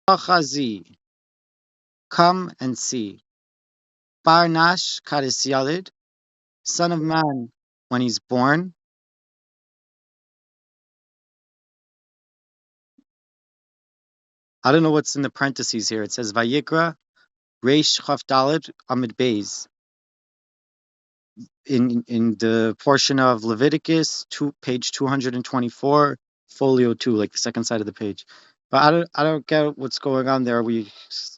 Chazi, come and see. Barnash Kadis Yalid, son of man, when he's born. I don't know what's in the parentheses here. It says Vayikra Reish Chaf Dalet Amid Beis. In the portion of Leviticus, page 224, folio 2, like the second side of the page. But I don't get what's going on there.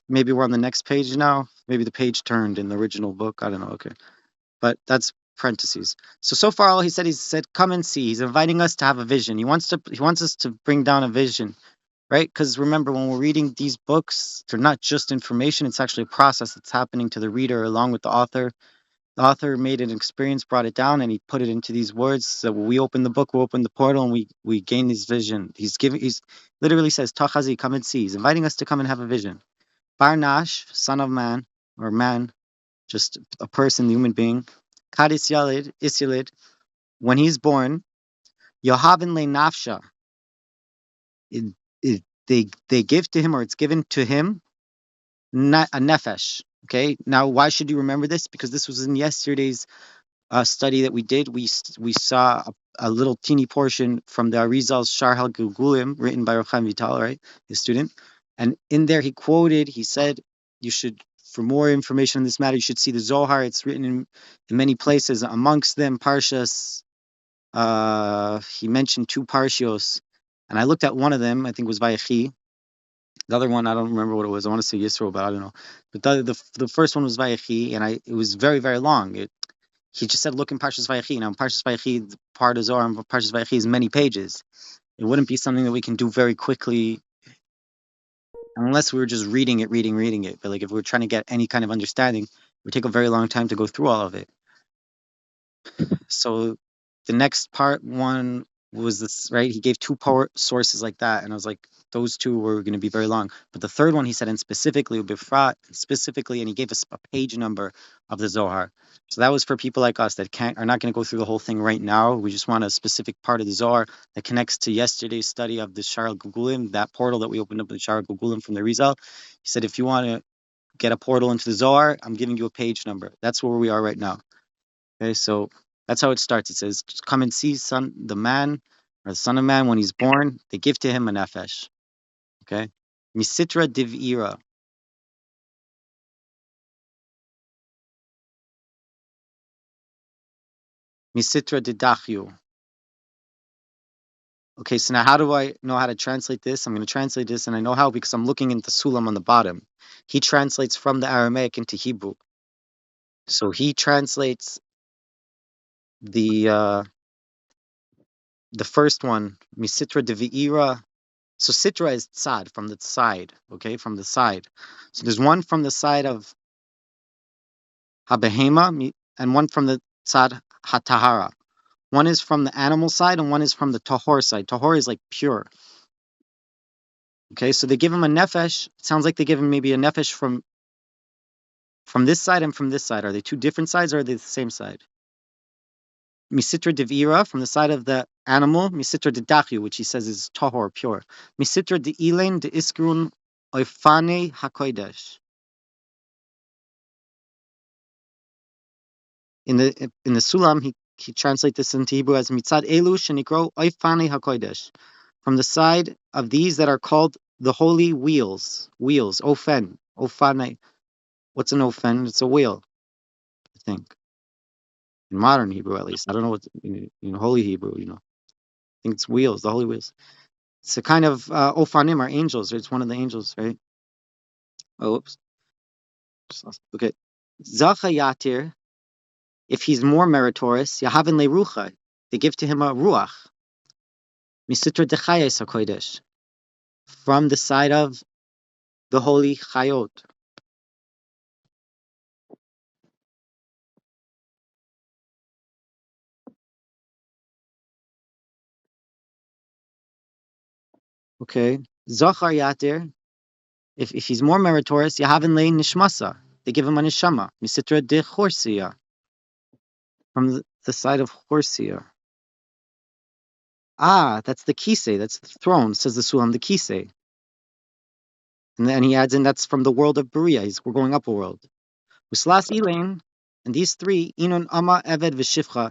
Maybe we're on the next page now. Maybe the page turned in the original book. I don't know. Okay, but that's parentheses. So far, all he said, come and see. He's inviting us to have a vision. He wants us to bring down a vision, right? Because remember, when we're reading these books, they're not just information. It's actually a process that's happening to the reader along with the author. The author made an experience, brought it down, and he put it into these words. So when we open the book, we open the portal, and we gain this vision. He's literally says, Tachazi, come and see. He's inviting us to come and have a vision. Barnash, son of man, or man, just a person, the human being. Kadis Yalid, Isyalid, when he's born, Yohavin le nafsha. It, they give to him, or it's given to him, a nefesh. Okay, now why should you remember this? Because this was in yesterday's study that we did. We saw a little teeny portion from the Arizal's Sharhal Gilgulim, written by Rochaim Vital, right, his student, and in there he said, you should, for more information on this matter, you should see the Zohar. It's written in many places, amongst them Parshas. He mentioned two Parshios, and I looked at one of them. I think it was Vayechi. The other one, I don't remember what it was. I want to say Yisro, but I don't know. But the first one was Vayechi, and it was very, very long. He just said, look in Parshas Vayechi. Now, in Parshas Vayechi, the part of Zohar in Parshas Vayechi is many pages. It wouldn't be something that we can do very quickly unless we were just reading it. But like if we were trying to get any kind of understanding, it would take a very long time to go through all of it. So the next part one was this, right? He gave two power sources like that, and I was like, those two were going to be very long. But the third one, he said, and specifically, and he gave us a page number of the Zohar. So that was for people like us that are not going to go through the whole thing right now. We just want a specific part of the Zohar that connects to yesterday's study of the Shar Gugulim, that portal that we opened up with the Shar Gugulim from the Rizal. He said, if you want to get a portal into the Zohar, I'm giving you a page number. That's where we are right now. Okay, so that's how it starts. It says, come and see the man, or the son of man, when he's born. They give to him a nefesh. Okay? Misitra divira. Misitra didachyu. Okay, so now how do I know how to translate this? I'm going to translate this, and I know how because I'm looking into Sulam on the bottom. He translates from the Aramaic into Hebrew. So he translates the first one, Misitra divira. So Sitra is tzad, from the side, okay, from the side. So there's one from the side of Habehema and one from the tzad Hatahara. One is from the animal side and one is from the Tahor side. Tahor is like pure. Okay, so they give him a nefesh. It sounds like they give him maybe a nefesh from this side and from this side. Are they two different sides or are they the same side? Misitra devira, from the side of the animal. Misitra de dachu, which he says is tahor, pure. Misitra de ilain de iskrun oifane hakodesh. In the Sulam, he translates this into Hebrew as mitzad elu shenikro oifane hakodesh, from the side of these that are called the holy wheels. Wheels, ofen, ofane. What's an ofen? It's a wheel, I think. In modern Hebrew, at least. I don't know what in Holy Hebrew, I think it's wheels, the holy wheels. It's a kind of ofanim are angels. Right? It's one of the angels, right? Oh, oops. Okay. Zachayatir, if he's more meritorious, Yahavin lerucha, they give to him a ruach. Misitra dechayes hakodesh, from the side of the holy chayot. Okay. Zohar Yatir, if he's more meritorious, Yahavin le nishmasa, they give him a neshama. Misitra de chorsia, from the side of chorsia. Ah, that's the kisei, that's the throne, says the Sulam, the kisei. And then he adds in that's from the world of Berea. We're going up a world. Uslas Elaine, and these three, Inun Ama Eved V'Shifcha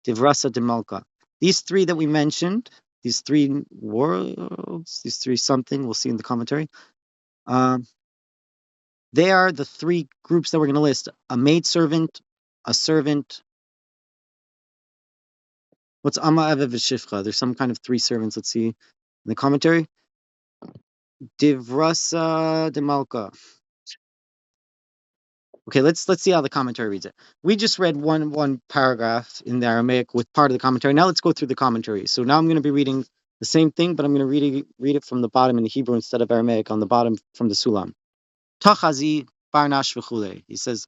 Divrasa Demalka. These three that we mentioned, these three worlds, these three something, we'll see in the commentary. Um, they are the three groups that we're going to list: a maidservant, a servant. What's Amma Eved V'Shifcha? There's some kind of three servants. Let's see in the commentary. Divrasa Demalka. Okay, let's see how the commentary reads it. We just read one paragraph in the Aramaic with part of the commentary. Now let's go through the commentary. So now I'm going to be reading the same thing, but I'm going to read it from the bottom in the Hebrew instead of Aramaic on the bottom from the Sulam. Tachazi barnash v'chule. He says,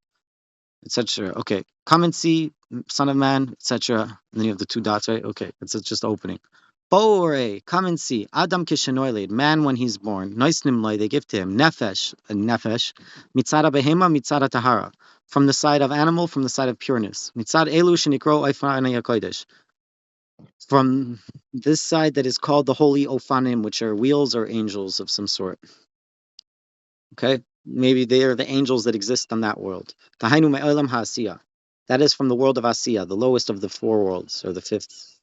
etc. Okay, come and see, Son of Man, etc. And then you have the two dots, right? Okay, it's just opening. Bore, come and see. Adam kishanoiled, man when he's born. Nice nimlai, they give to him. Nefesh, a nefesh. Mitzara behema, mitzara tahara. From the side of animal, from the side of pureness. Mitzad elu shenikro oifanei hakodesh. From this side that is called the holy ofanim, which are wheels or angels of some sort. Okay, maybe they are the angels that exist on that world. Tahainu me'olam ha'asiya. That is from the world of Asiya, the lowest of the four worlds, or the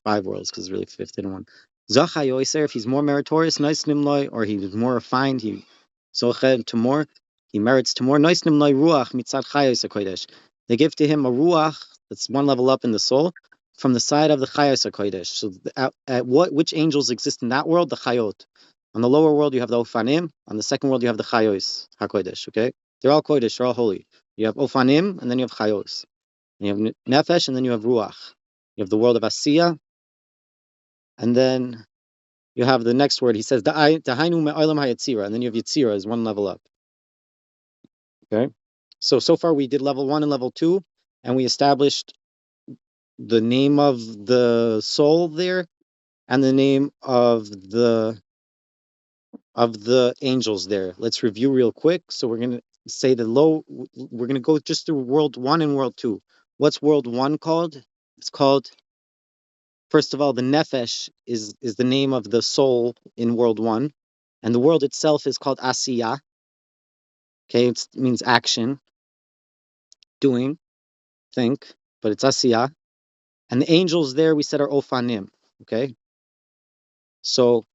five worlds, because really fifth in one. Zochar yoiser, if he's more meritorious, nice nimloi, or he's more refined, he zocher to more, he merits to more. Nice nimloi ruach mitzad chayos hakodesh. They give to him a ruach that's one level up in the soul from the side of the chayos hakodesh. So which angels exist in that world? The chayot. On the lower world, you have the Ofanim. On the second world, you have the Chayos HaKodesh, okay? They're all Kodesh, they're all holy. You have Ofanim, and then you have Chayos. And you have Nefesh, and then you have Ruach. You have the world of Asiya, and then you have the next word. He says, Dahainu me'olam hayetzira, and then you have Yetzira as one level up, okay? So far we did level 1 and level 2, and we established the name of the soul there, and the name of the angels there. Let's review real quick. So we're going to say we're going to go just through world 1 and world 2. What's world 1 called? It's called, first of all, the Nefesh is the name of the soul in world 1. And the world itself is called Asiya. Okay, it means action, doing, think, but it's Asiya. And the angels there we said are Ofanim. Okay, so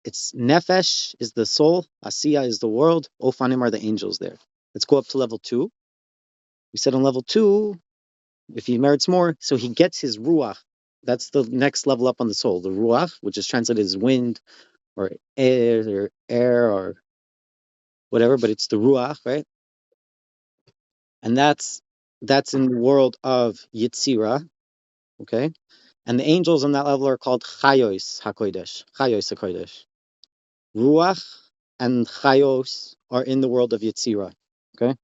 it's Nefesh is the soul, Asiya is the world, Ofanim are the angels there. Let's go up to level 2. We said on level 2, if he merits more, so he gets his ruach. That's the next level up on the soul, the ruach, which is translated as wind or air or whatever, but it's the ruach, right? And that's in the world of Yitzira, okay? And the angels on that level are called Chayos HaKodesh, Chayos HaKodesh. Ruach and Chayos are in the world of Yitzira, okay?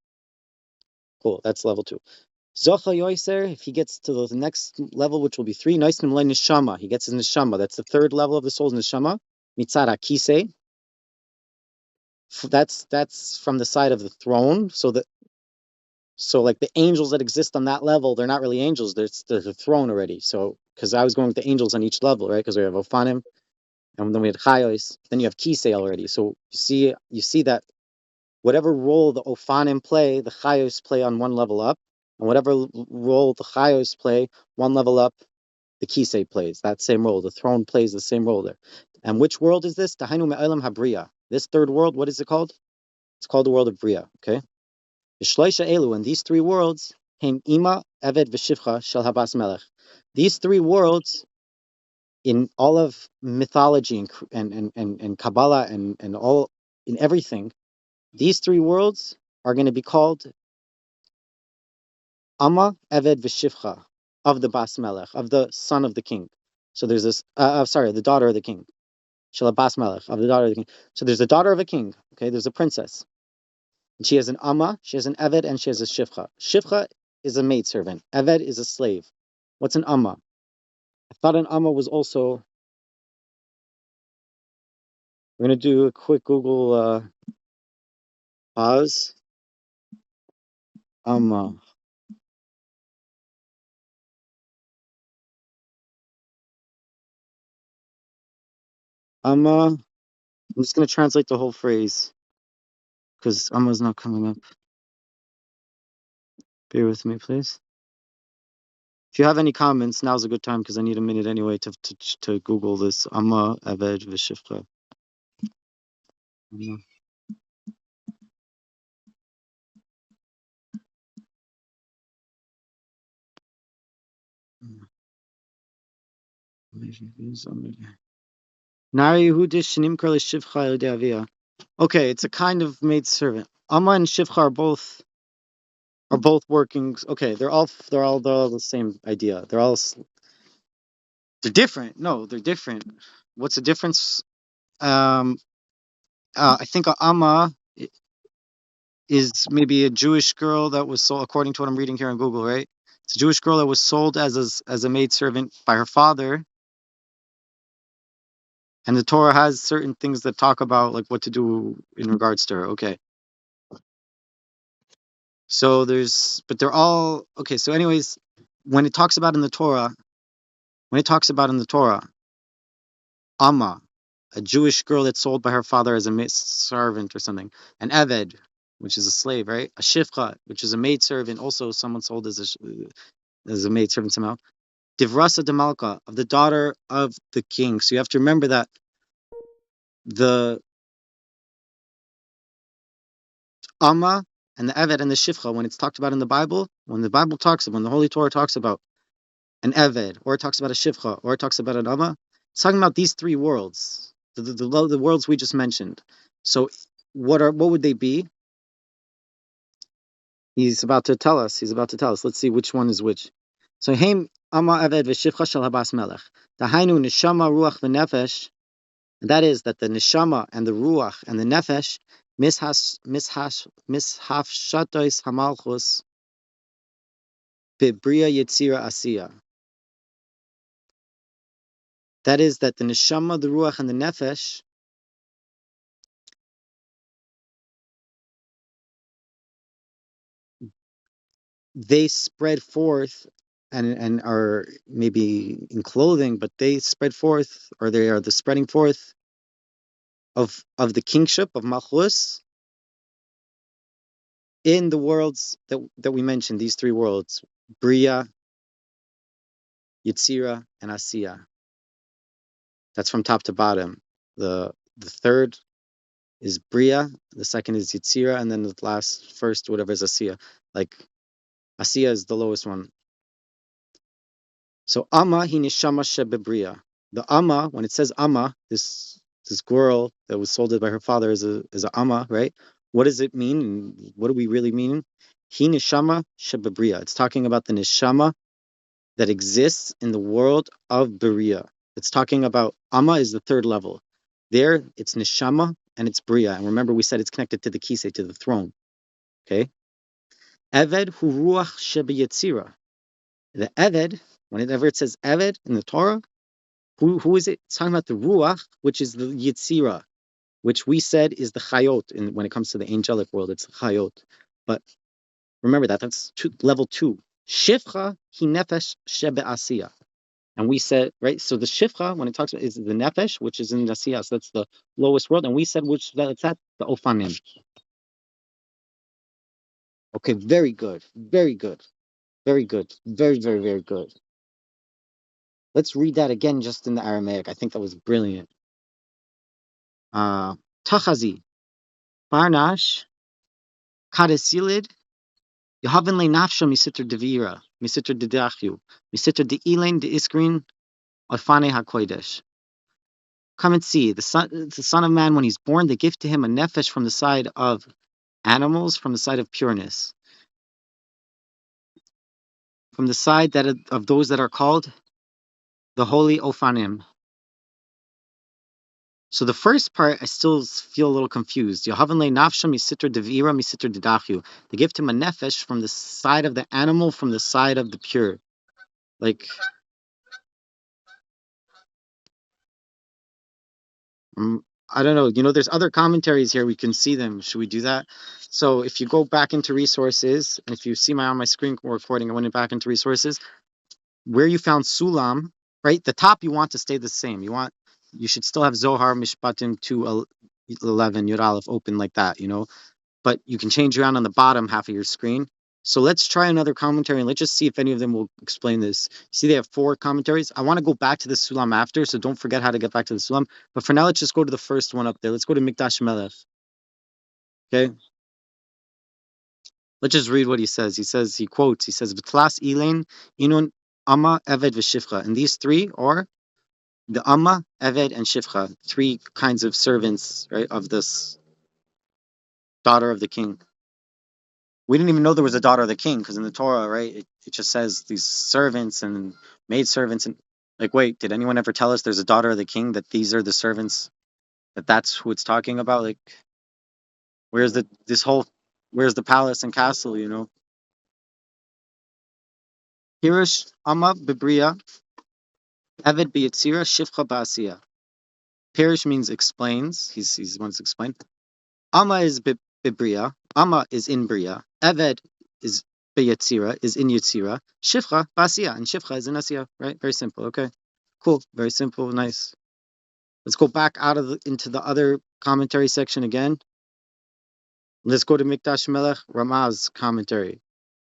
Cool, that's level 2. Zocha Yoiser, if he gets to the next level, which will be 3, nice neshama. He gets his neshama. That's the third level of the soul's neshama. Mitzara Kise. That's from the side of the throne. So like the angels that exist on that level, they're not really angels. There's a throne already. So because I was going with the angels on each level, right? Because we have Ophanim, and then we had Chayos. Then you have Kise already. So you see that whatever role the Ophanim play, the Chayos play on one level up. And whatever role the Chayos play, one level up, the Kisei plays that same role. The throne plays the same role there. And which world is this? Tahainu me'olam habriya. This third world, what is it called? It's called the world of Bria. Okay. V'shloisha elu, and these three worlds, Heim ima, Eved, v'shivcha shel habas melech. These three worlds in all of mythology and Kabbalah and all in everything, these three worlds are going to be called Amma, Eved, V'Shivcha, of the Bas Melech, of the son of the king. So there's this, sorry, the daughter of the king. Shala Bas Melech, of the daughter of the king. So there's a daughter of a king, okay, there's a princess. And she has an Amma, she has an Eved, and she has a Shivcha. Shivcha is a maidservant. Eved is a slave. What's an Amma? I thought an Amma was also, we're going to do a quick Google pause. Amma. Amma. I'm just going to translate the whole phrase. because Amma's not coming up. Bear with me, please. If you have any comments, now's a good time because I need a minute anyway to Google this. Amma Aved V'Shifcha. Amma. Nari Yehudish Shnimkar L'Shivcha Yodei Avia. Okay, it's a kind of maid servant. Amma and Shivcha are both working. Okay, they're all the same idea. They're different. No, they're different. What's the difference? Um, I think a Amma is maybe a Jewish girl that was sold, according to what I'm reading here on Google, right? It's a Jewish girl that was sold as a maid servant by her father, and the Torah has certain things that talk about like what to do in regards to her. Okay, so but they're all okay. So, anyways, when it talks about in the Torah, when it talks about in the Torah, Amma, a Jewish girl that's sold by her father as a servant or something, an Eved, which is a slave, right? A Shifcha, which is a maid servant, also someone sold as a maid servant somehow. Divrasa de Malka, of the daughter of the king. So you have to remember that the Amma and the Eved and the Shifcha, when it's talked about in the Bible, when the Holy Torah talks about an Eved, or it talks about a Shifcha, or it talks about an Amma, it's talking about these three worlds, the worlds we just mentioned. So what would they be? He's about to tell us. Let's see which one is which. So Haim Amma Eved v'Shifcha shel Habas Melech. Dahainu neshama ruach v'nefesh. And that is that the neshama and the ruach and the nefesh mishafshatois hamalchus bibria yitzira asiya. That is that the neshama, the ruach, and the nefesh they spread forth and are maybe in clothing, but they spread forth, or they are the spreading forth of the kingship of Malchus in the worlds that we mentioned, these three worlds, Bria, Yitzira, and Asiya. That's from top to bottom. The third is Bria, the second is Yitzira, and then the first, whatever, is Asiya. Like Asiya is the lowest one. So Amma hi neshama shebebria. The Amma, when it says Amma, this girl that was sold by her father is a Amma, right? What does it mean? What do we really mean? Hi neshama shebebria. It's talking about the neshama that exists in the world of Beria. It's talking about Amma is the third level. There, it's neshama and it's Bria. And remember, we said it's connected to the kisei, to the throne. Okay? Eved hu ruach shebeyetzira. The Eved, whenever it says Eved in the Torah, who is it? It's talking about the Ruach, which is the Yitzira, which we said is the Chayot. When it comes to the angelic world, it's the Chayot. But remember that's level 2. Shifcha hi nefesh shebe asiya. And we said, right, so the Shifcha, when it talks about, is the Nefesh, which is in the Asiya, so that's the lowest world. And we said, that's at the Ofanim. Okay, very good. Very good. Very good. Very, very, very good. Let's read that again just in the Aramaic. I think that was brilliant. Tachazi, Barnash, Kadesilid, Yehavin le nafsha misiter devira, misiter dedachyu, misiter de ilain de iskrin, orfane hakoidesh. Come and see, the son of man, when he's born, they give to him a nefesh from the side of animals, from the side of pureness, from the side of those that are called the holy Ophanim. So the first part, I still feel a little confused. Yehavin le nafsha misiter devira misiter dedachyu. They give to him a nefesh from the side of the animal, from the side of the pure. Like, I don't know. There's other commentaries here. We can see them. Should we do that? So if you go back into resources, and if you see on my screen recording, I went back into resources, where you found Sulam, right? The top you want to stay the same. You should still have Zohar Mishpatim 2:11 Yud Aleph open like that. but you can change around on the bottom half of your screen. So let's try another commentary and let's just see if any of them will explain this. See, they have 4 commentaries. I want to go back to the Sulam after, so don't forget how to get back to the Sulam. But for now, let's just go to the first one up there. Let's go to Mikdash Melech. Okay. Let's just read what he says. He quotes, he says, V'tlas Elain, Inun, Amma, Eved, V'Shifcha. And these three are the Amma, Eved, and Shifcha, 3 kinds of servants, right, of this daughter of the king. We didn't even know there was a daughter of the king because in the Torah, right, it just says these servants and maid servants. And like, wait, did anyone ever tell us there's a daughter of the king, that these are the servants, that's who it's talking about? Like, where's where's the palace and castle, Hirish Amma Bibria, Eved Biyatzira, Shifcha Ba'asiya. Pirish means explains. He's the one to explain. Amma is Bibria. Amma is in Bria. Eved is Beyatzira, is in Yetzira. Shifcha Ba'asiya, and Shifcha is in Asiya. Right? Very simple. Okay. Cool. Very simple. Nice. Let's go back into the other commentary section again. Let's go to Mikdash Melech Ramaz commentary.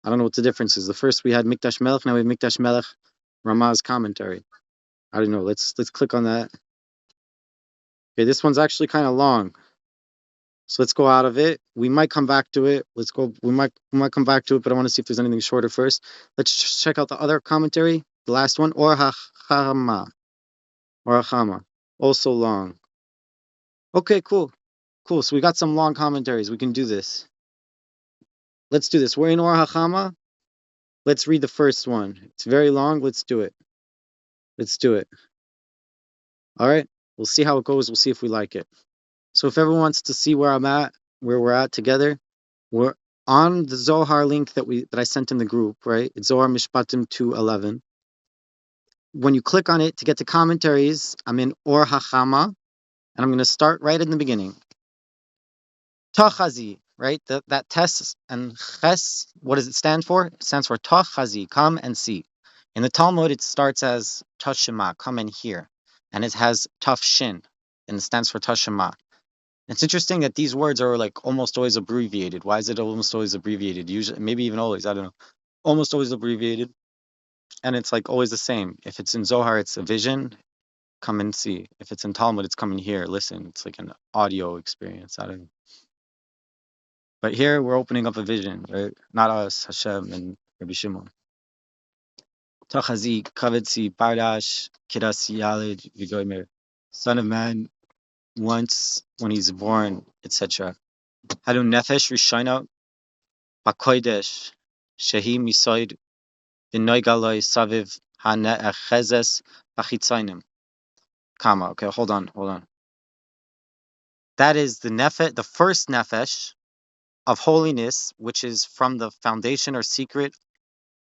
I don't know what the difference is. The first we had Mikdash Melech, now we have Mikdash Melech Ramaz commentary. I don't know. Let's click on that. Okay, this one's actually kind of long. So let's go out of it. We might come back to it. Let's go. We might come back to it, but I want to see if there's anything shorter first. Let's check out the other commentary. The last one, Or Hachama. Or Hachama. Also long. Okay, cool. Cool. So we got some long commentaries. We can do this. Let's do this. We're in Or Hachama. Let's read the first one. It's very long. Let's do it. Let's do it. All right. We'll see how it goes. We'll see if we like it. So if everyone wants to see where we're at together, we're on the Zohar link that I sent in the group, right? It's Zohar Mishpatim 2:11. When you click on it to get to commentaries, I'm in Or Hachama, and I'm going to start right in the beginning. Tachazi, right? That tes and ches, what does it stand for? It stands for Tachazi, come and see. In the Talmud, it starts as Tashima, come and hear, and it has Taf Shin, and it stands for Tashima. It's interesting that these words are like almost always abbreviated. Why is it almost always abbreviated? Usually, maybe even always, I don't know. Almost always abbreviated. And it's like always the same. If it's in Zohar, it's a vision, come and see. If it's in Talmud, it's come and hear, listen. It's like an audio experience. I don't know. But here we're opening up a vision, right? Not us, Hashem and Rabbi Shimon. Tachazi, Kavetzi, Bardash, Kirasi, Yalid, Vigoimer. Son of man, once when he's born, etc. Hadu Nefesh Rishina Bakoidesh Shehi Misoid Vinoigaloi Saviv Hane Echezes Bachitzainim. Comma. Okay, hold on. That is the first nefesh of holiness, which is from the foundation or secret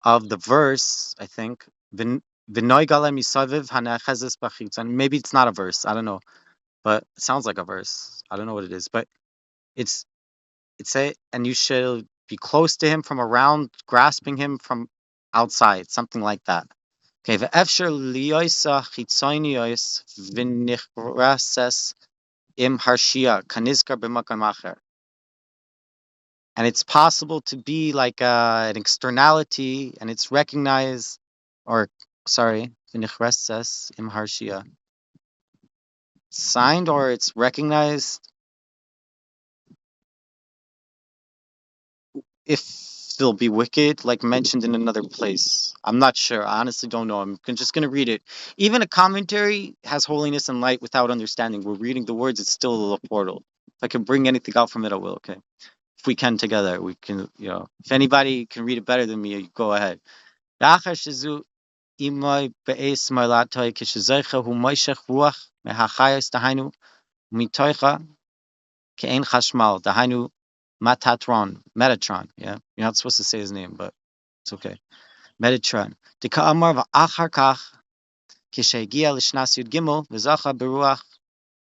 of the verse, I think. Vinoigale misaviv hane echezes bachitzainim. Maybe it's not a verse. I don't know, but it sounds like a verse. I don't know what it is, but it's and you shall be close to him from around, grasping him from outside, something like that. Okay, ve'efsher liyoisa chitzonios v'nichrases im harshia kanizkar b'makam acher. And it's possible to be like an externality, and it's recognized, or sorry, v'nichrases im harshia, signed, or it's recognized if they'll be wicked, like mentioned in another place. I'm not sure. I honestly don't know. I'm just going to read it. Even a commentary has holiness and light without understanding. We're reading the words. It's still a portal. If I can bring anything out from it, I will. Okay. If we can together, we can, if anybody can read it better than me, go ahead. Ke'en Chashmal, Dahainu Metatron. Yeah, you're not supposed to say his name, but it's okay. Metatron. Dika'amar v'achar kach, kishegia l'shnas yud gimel, v'zacha beruach,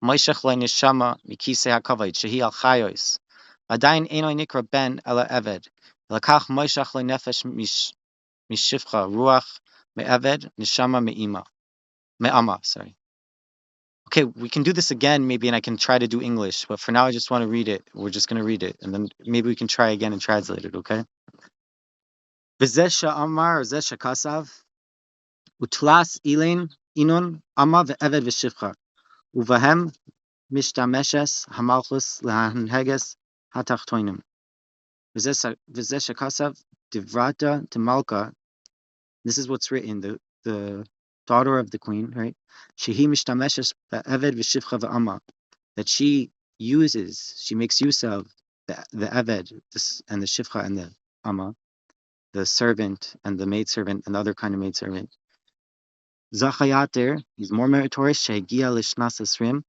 moishech le'nishama, mikise hakavod, shehi al chayos. Adayin enoi nikra ben ela eved. Lakach moishech le'nefesh mishifcha, ruach me'eved, nishama me'ama, sorry. Okay, we can do this again maybe, and I can try to do English. But for now, I just want to read it. We're just gonna read it, and then maybe we can try again and translate it. Okay. V'zeh Amar zeh kasav utlas ilin inon ama ve'eved v'shivcha uvahem mishtameshes hamalchus lehanheges hatachtoinim. V'zeh kasav divrata demalka. This is what's written. The daughter of the queen, right? Shehi mishtameshes ve'eved v'shivcha ve'ama. That she makes use of the Eved and the Shifcha and the Amma, the servant and the maidservant and the other kind of maidservant. Zachayater, he's more meritorious, Shegia Lishnas Esrim,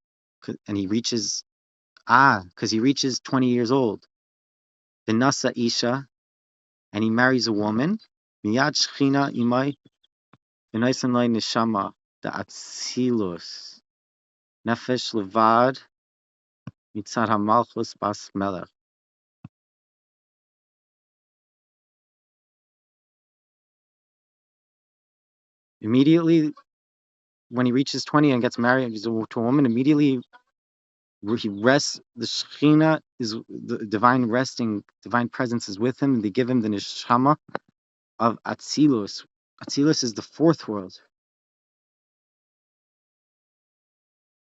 and because he reaches 20 years old. The Nasa Isha, and he marries a woman. Miyad Shechina Imai, V'naisan Lai Nishama, the Atzilus, Nefesh Levad, Mitzad HaMalchus Bas Melech. Immediately when he reaches 20 and gets married to a woman, immediately he rests. The Shekhinah is the divine presence is with him, and they give him the neshama of Atzilus. Atzilus is the fourth world.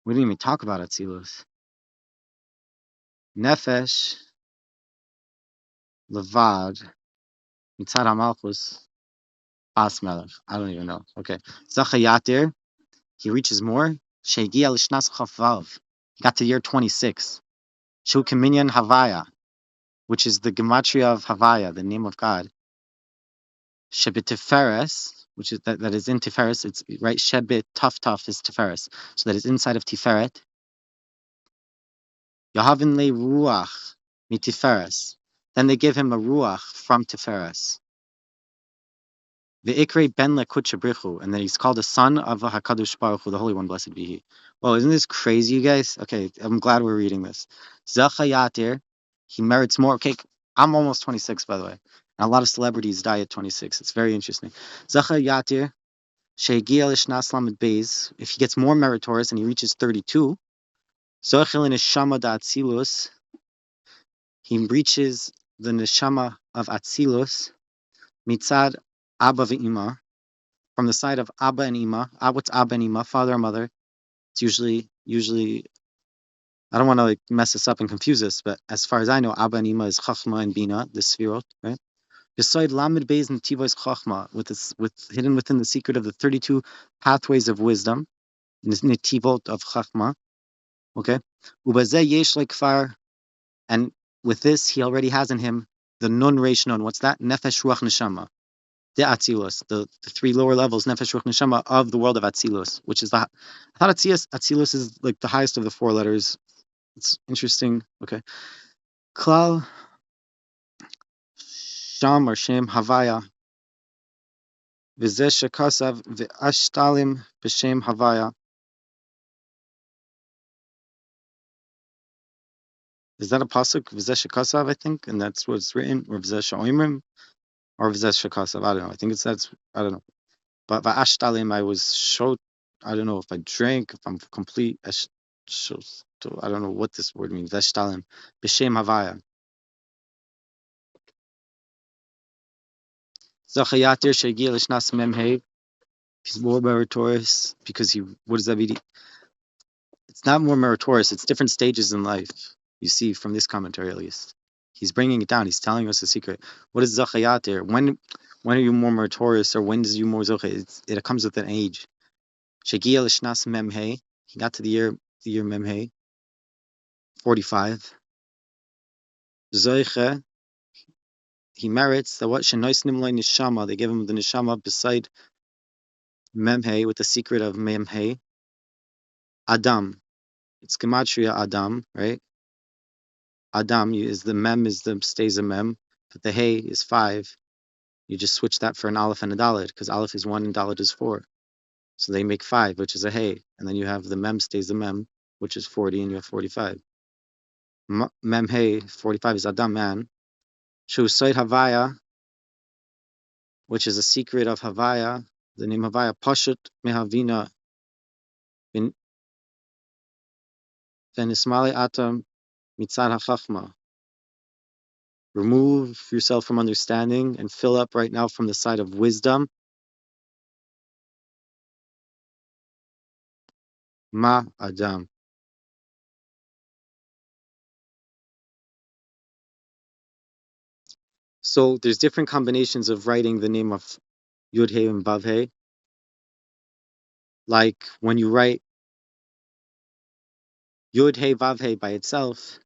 We didn't even talk about Atzilus. Nefesh, Levad, Mitzad HaMalchus, Bas Melech. I don't even know. Okay. Zachayatir, he reaches more. Shegia Lishnas Chavav. He got to the year 26. Shu Kaminyan Havaya, which is the gematria of Havaya, the name of God. Shebet Tiferes, which is that is in Tiferes. It's right. Shebet Taf is Tiferes, so that is inside of Tiferet. Yahavin le Ruach mitiferes. Then they give him a Ruach from Tiferes. Ve'ikre ben lekutchabrichu, and then he's called the son of Hakadosh Baruch Hu, the Holy One, blessed be He. Oh, isn't this crazy, you guys? Okay, I'm glad we're reading this. Zachayatir, he merits more. Okay, I'm almost 26, by the way. And a lot of celebrities die at 26. It's very interesting. Zachayatir, shegiel ishnas lamed beis. If he gets more meritorious and he reaches 32, zochel in neshama da atzilus, he reaches the neshama of atzilus mitzad abba ve'ima, from the side of Abba and Ima. What's Abba and Ima? Father and mother. It's usually. I don't want to like mess this up and confuse this, but as far as I know, Abba and Ima is Chachma and Bina, the Sfirot, right? Beside Lamed Beis and Tiva is Chachma, with hidden within the secret of the 32 pathways of wisdom, Netivot of Chachma. Okay, Ubazeh Yesh Lekfar, and with this he already has in him the Nun Reish Nun. What's that? Nefesh Ruach Neshama. The Atzilus, the three lower levels, Nefesh Ruach Neshama, of the world of Atzilus, which is I thought Atzilus is like the highest of the four letters. It's interesting. Okay. Klal Sham or Shem Havaya V'zeh Shekasav V'ashtalim B'Shem Havaya. Is that a pasuk? V'zeh Shekasav, I think, and that's what's written, or V'zeh Sha'oimrim, or V'zeh Shekasav. I don't know. I think I don't know. But V'ashtalim, I was showed. I don't know if I drank, if I'm complete. I don't know what this word means. V'ashtalim B'Shem Havaya. Zachayatir Shegil Ishnas Memhev. He's more meritorious because what does that mean? It's not more meritorious. It's different stages in life. You see from this commentary, at least, he's bringing it down. He's telling us a secret. What is zachayatir? When are you more meritorious, or when does you more zochay? It comes with an age. Shegiel ishnas memhei. He got to the year memhei, 45. Zoiche. He merits that what shenois nimloi nishama. They give him the nishama beside memhei with the secret of memhei. Adam. It's gematria Adam, right? Adam is the mem stays a mem, but the hey is 5. You just switch that for an aleph and a dalet because aleph is 1 and dalet is 4. So they make 5, which is a hey, and then you have the mem stays the mem, which is 40, and you have 45. Mem hey 45 is Adam man. Shu soid Havaya, which is a secret of Havaya. The name Havaya Pashut Mehavina Venismale atam mitzad hachachma. Remove yourself from understanding and fill up right now from the side of wisdom. Ma Adam. So there's different combinations of writing the name of Yud He and Vav He. Like when you write Yud He Vav He by itself,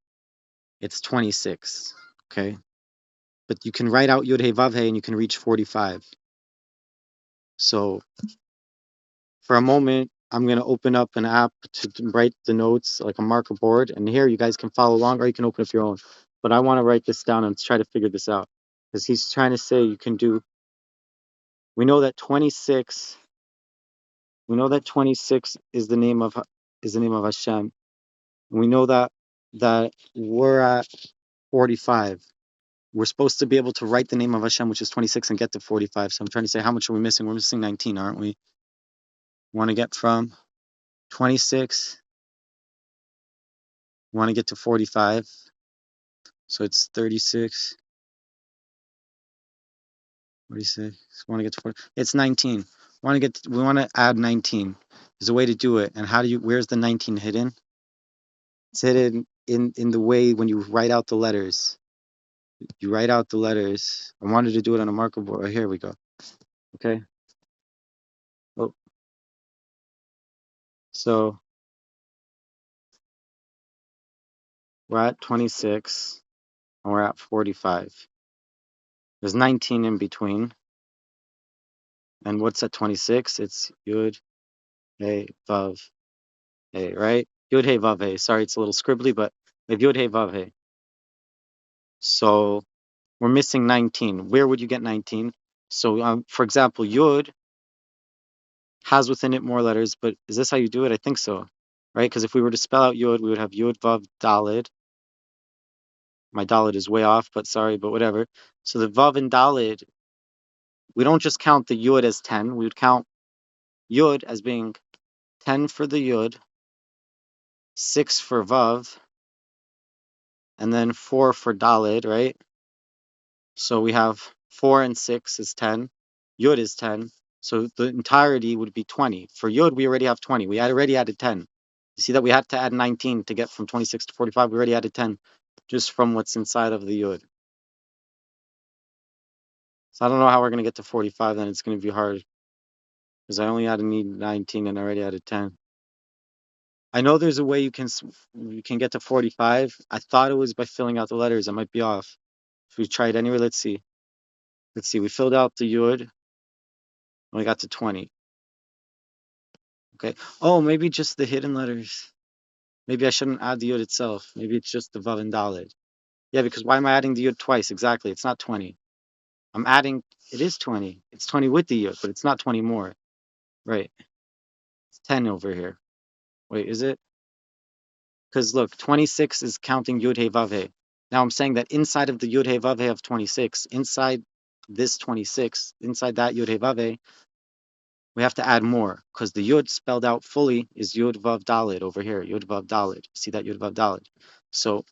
it's 26. Okay. But you can write out Yud He Vav He and you can reach 45. So for a moment, I'm going to open up an app to write the notes, like a marker board. And here you guys can follow along or you can open up your own. But I want to write this down and try to figure this out. Because he's trying to say you can do, we know that 26, we know that 26 is the name of Hashem. And we know that we're at 45. We're supposed to be able to write the name of Hashem, which is 26, and get to 45. So I'm trying to say, how much are we missing? We're missing 19, aren't we? Want to get from 26, want to get to 45. So it's 36, 46. Want to get to 40. It's 19. We want to add 19. There's a way to do it. And where's the 19 hidden? It's hidden in the way when you write out the letters. You write out the letters. I wanted to do it on a marker board. Oh, here we go. Okay. Oh, so we're at 26 and we're at 45. There's 19 in between. And what's at 26? It's Yud, Hey, Vav, Hey, right? Yud, Hey, Vav, Hey. Sorry, it's a little scribbly, but we have Yud, Hey, Vav, Hey. So we're missing 19. Where would you get 19? So, for example, Yud has within it more letters, but is this how you do it? I think so, right? Because if we were to spell out Yud, we would have Yud, Vav, Dalid. My Dalid is way off, but sorry, but whatever. So the Vav and Dalid, we don't just count the Yud as 10. We would count Yud as being 10 for the Yud, 6 for Vav, and then 4 for Dalid, right? So we have 4 and 6 is 10. Yud is 10. So the entirety would be 20. For Yud, we already have 20. We had already added 10. You see that we had to add 19 to get from 26 to 45. We already added 10 just from what's inside of the Yud. So I don't know how we're going to get to 45, then it's going to be hard because I only need 19 and already added 10. I know there's a way you can get to 45. I thought it was by filling out the letters. I might be off. If we try it anyway, let's see. Let's see. We filled out the Yud and we got to 20. Okay. Oh, maybe just the hidden letters. Maybe I shouldn't add the Yud itself. Maybe it's just the Vav and Daled. Yeah, because why am I adding the Yud twice? Exactly. It's not 20. I'm adding, it is 20. It's 20 with the Yud, but it's not 20 more. Right. It's 10 over here. Wait, is it? Because look, 26 is counting Yud He Vav He. Now I'm saying that inside of the Yud He Vav He of 26, inside this 26, inside that Yud He Vav He, we have to add more because the Yud spelled out fully is Yud Vav Dalid over here. Yud Vav Dalid. See that Yud Vav Dalid. So,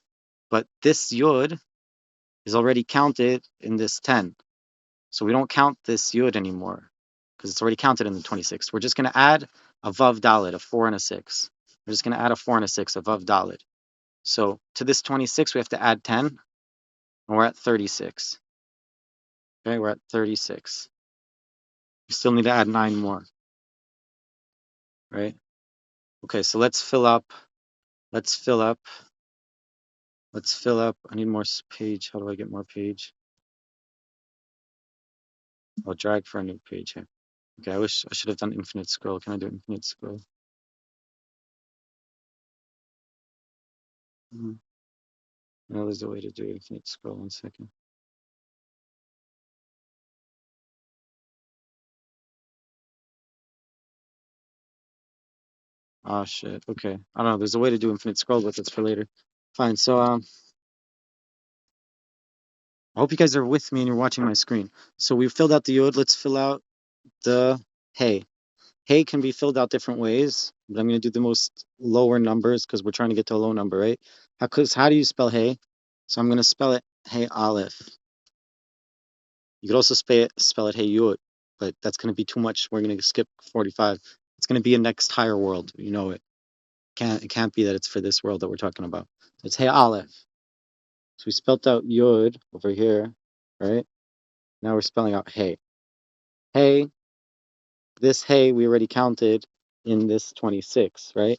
but this Yud is already counted in this 10. So we don't count this Yud anymore because it's already counted in the 26. We're just going to add a Vav Dalid, a 4 and a 6. We're just going to add a 4 and a 6, a Vav Dalid. So to this 26, we have to add 10, and we're at 36. Okay, we're at 36. We still need to add 9 more, right? Okay, so let's fill up. Let's fill up. Let's fill up. I need more page. How do I get more page? I'll drag for a new page here. Okay, I wish I should have done infinite scroll. Can I do infinite scroll? No, there's a way to do infinite scroll. 1 second. Oh shit. Okay. I don't know. There's a way to do infinite scroll, but that's for later. Fine. So I hope you guys are with me and you're watching my screen. So we filled out the Yod. Let's fill out the Hey. Hey can be filled out different ways, but I'm going to do the most lower numbers because we're trying to get to a low number, right? Because how do you spell hey? So I'm going to spell it hey aleph. You could also spell it hey yud, but that's going to be too much. We're going to skip 45. It's going to be a next higher world. You know it. It can't be that it's for this world that we're talking about. It's hey aleph. So we spelled out yud over here, right? Now we're spelling out hey. Hey, this hey we already counted in this 26, right?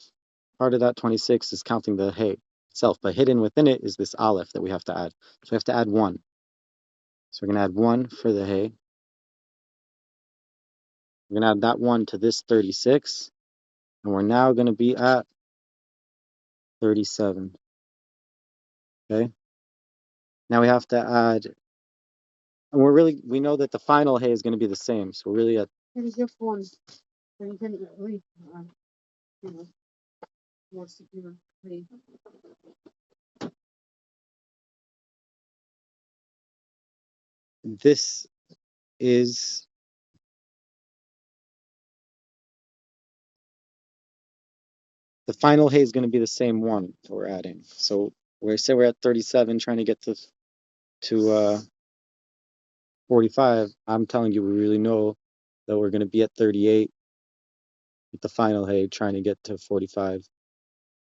Part of that 26 is counting the hey itself, but hidden within it is this aleph that we have to add. So we have to add one. So we're going to add one for the hey. We're going to add that one to this 36, and we're now going to be at 37. Okay. Now we have to add, and we know that the final hey is going to be the same. So we're really at this is the final hey is going to be the same one that we're adding. So we're at 37, trying to get to 45. I'm telling you, we really know that we're going to be at 38 with the final hey, trying to get to 45.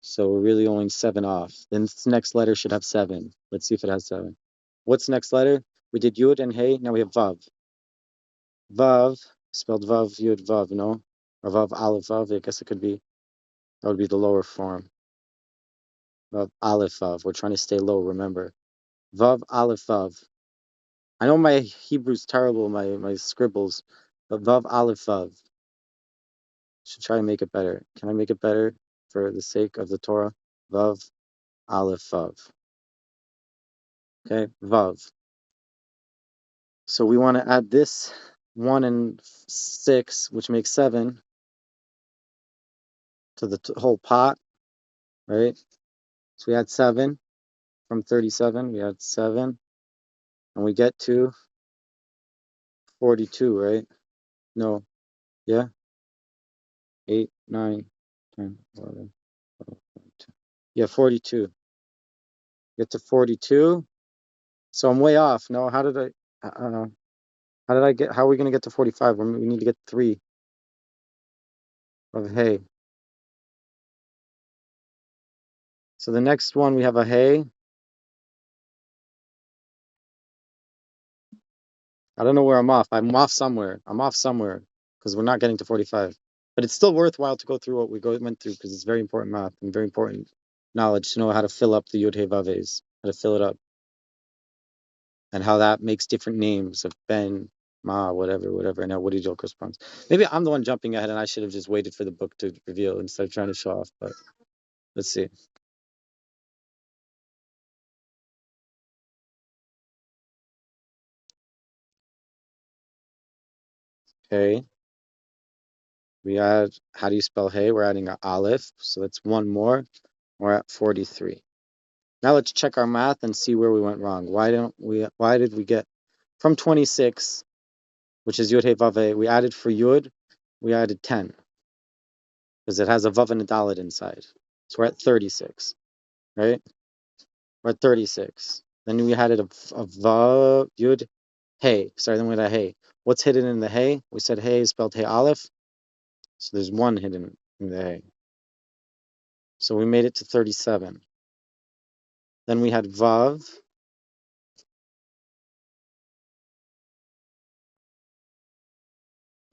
So we're really only 7 off. Then this next letter should have 7. Let's see if it has 7. What's next letter? We did yud and hey. Now we have vav. Vav, spelled vav, yud, vav, no? Or vav, aleph, vav. I guess it could be. That would be the lower form. Vav, aleph, vav. We're trying to stay low, remember. Vav, aleph, vav. I know my Hebrew's terrible, my scribbles, but vav, aleph, vav. Should try to make it better. Can I make it better for the sake of the Torah? Vav, aleph, vav. Okay, vav. So we want to add this 1 and 6, which makes 7, to the whole pot, right? So we add 7 from 37. We add 7, and we get to 42, right? No, yeah, 8, 9, 10, 11, 12, 13. Yeah, 42. Get to 42. So I'm way off. No, how did how are we going to get to 45? We need to get 3 of hay. So the next one, we have a hay. I don't know where I'm off. I'm off somewhere. I'm off somewhere because we're not getting to 45. But it's still worthwhile to go through what went through because it's very important math and very important knowledge to know how to fill up the Yud Hey Vav Heys, how to fill it up, and how that makes different names of Ben, Ma, whatever, and how Woody Joe corresponds. Maybe I'm the one jumping ahead and I should have just waited for the book to reveal instead of trying to show off. But let's see. Okay. We add, how do you spell hey? We're adding an aleph, so that's one more. We're at 43. Now let's check our math and see where we went wrong. Why did we get from 26, which is Yud Hey Vav Hey, we added for Yud, we added 10 because it has a Vav and a Dalet inside. So we're at 36, right? We're at 36. Then we added a Vav, Yud, Hey. Sorry, then we had a Hey. What's hidden in the Hey? We said Hey is spelled Hey Aleph. So there's 1 hidden in the Hey. So we made it to 37. Then we had Vav.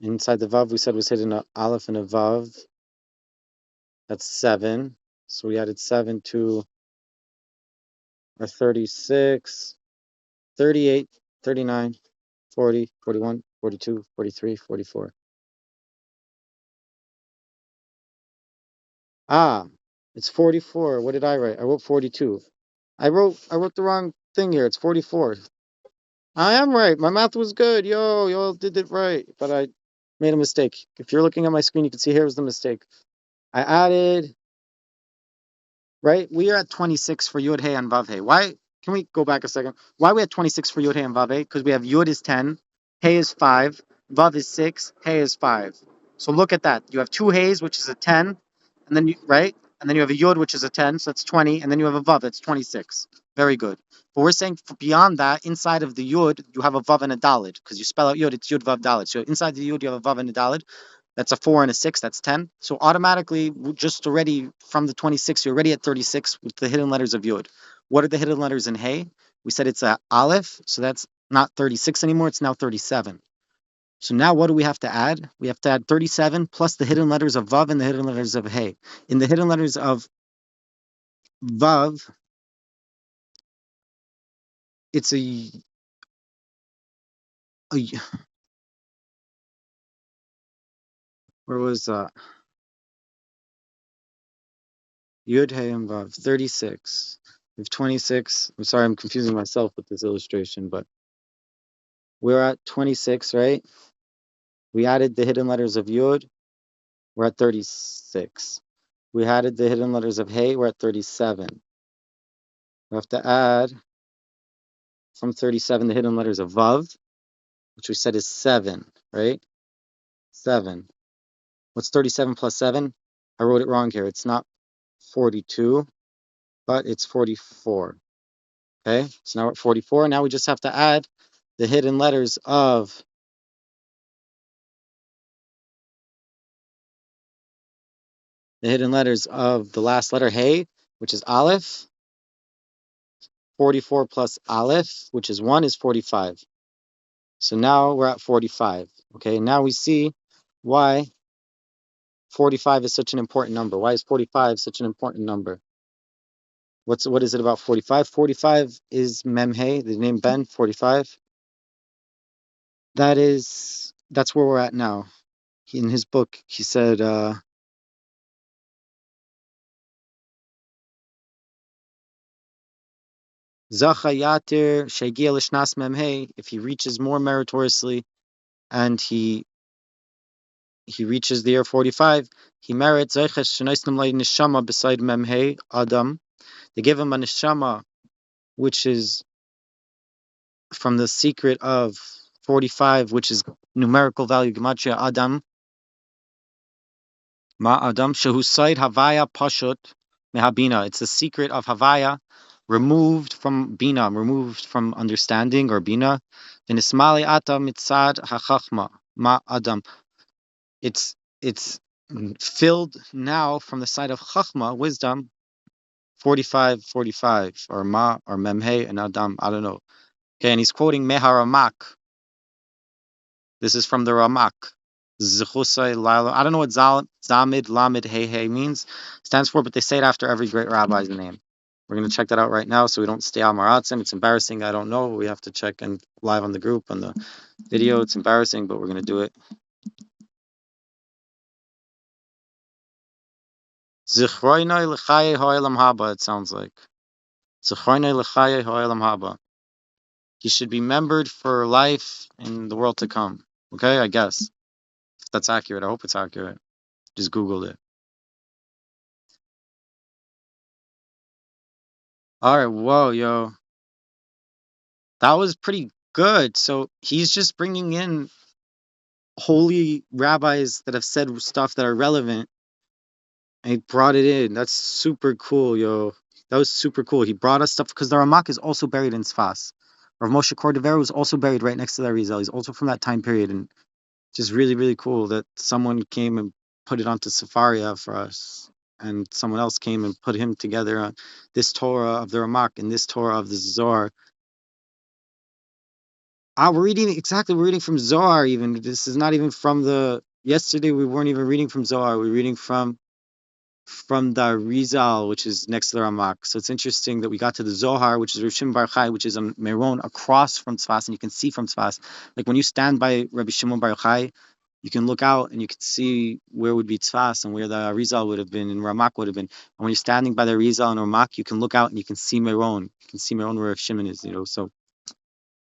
Inside the Vav, we said was hidden an Aleph and a Vav. That's 7. So we added 7 to our 36, 38, 39, 40, 41, 42, 43, 44. Ah, it's 44. What did I write? I wrote 42. I wrote the wrong thing here. It's 44. I am right. My math was good. Yo did it right. But I made a mistake. If you're looking at my screen, you can see here's the mistake. I added, right? We are at 26 for Yud Hey and Vav Hey. Why? Can we go back a second? Why are we at 26 for Yud Hey and Vav Hey? Because we have Yud is 10, Hey is 5, Vav is 6, Hey is 5. So look at that. You have two Hays, which is a 10, and then right? And then you have a Yud, which is a 10, so that's 20, and then you have a Vav, that's 26. Very good. But we're saying beyond that, inside of the Yud, you have a Vav and a Dalid, because you spell out Yud, it's Yud, Vav, Dalid. So inside the Yud, you have a Vav and a Dalid. That's a 4 and a 6, that's 10. So automatically, just already from the 26, you're already at 36 with the hidden letters of Yud. What are the hidden letters in Hey? We said it's a Aleph, so that's not 36 anymore, it's now 37. So now what do we have to add? We have to add 37 plus the hidden letters of Vav and the hidden letters of Hey. In the hidden letters of Vav, it's a where was Yud, Hey, and Vav? 36. We have 26. I'm sorry, I'm confusing myself with this illustration, but we're at 26, right? We added the hidden letters of Yud, we're at 36. We added the hidden letters of Hey, we're at 37. We have to add from 37 the hidden letters of Vav, which we said is 7, right? 7. What's 37 plus 7? I wrote it wrong here. It's not 42, but it's 44. Okay, so now we're at 44. Now we just have to add the hidden letters of the last letter Hey, which is Aleph. 44 plus Aleph, which is 1, is 45. So now we're at 45. Okay, now we see why 45 is such an important number. Why is 45 such an important number? What is it about 45? 45 is Memhe, the name Ben, 45. That's where we're at now. In his book, he said, Zachayatir Shegia Lishnas Memhe, if he reaches more meritoriously and he reaches the year 45, he merits Zeches Shenoisnim Lei Neshama beside Memhe Adam. They give him a Neshama, which is from the secret of 45, which is numerical value Gematria Adam. Ma Adam Shehu Said Havaya Pashut Mehabina. It's the secret of Havaya, removed from Bina, removed from understanding or Bina. V'nismali Ata Mitzad HaChachma. Ma Adam. It's filled now from the side of Chachma, wisdom, 45, 45, or Ma, or Memhe, and Adam. I don't know. Okay, and he's quoting Meharamak. This is from the Ramak. Zechusai Lila. I don't know what Zamid Lamed Hey Hey means, stands for, but they say it after every great rabbi's name. We're going to check that out right now so we don't stay al maratzim. It's embarrassing. I don't know. We have to check and live on the group on the video. It's embarrassing, but we're going to do it. Zichroinoi l'chaye ha'olam haba, it sounds like. Zichroinoi l'chaye ha'olam haba. He should be remembered for life in the world to come. Okay, I guess. If that's accurate. I hope it's accurate. Just Google it. All right, whoa, yo. That was pretty good. So he's just bringing in holy rabbis that have said stuff that are relevant, and he brought it in. That's super cool, yo. That was super cool. He brought us stuff because the Ramak is also buried in Sfas. Rav Moshe Cordovero was also buried right next to the Arizal. He's also from that time period, and just really, really cool that someone came and put it onto Sefaria for us, and someone else came and put him together on this Torah of the Ramak and this Torah of the Zohar. We're reading exactly. We're reading from Zohar. Even this is not even from the. Yesterday we weren't even reading from Zohar. We're reading from the Rizal, which is next to the Ramak. So it's interesting that we got to the Zohar, which is Rav Shimon Bar Yochai, which is a Meron across from Tzfas, and you can see from Tzfas. Like when you stand by Rabbi Shimon Bar Yochai, you can look out and you can see where would be Tzfas and where the Rizal would have been and Ramak would have been. And when you're standing by the Rizal and Ramak, you can look out and you can see Meron. You can see Meron where Rav Shimon is. So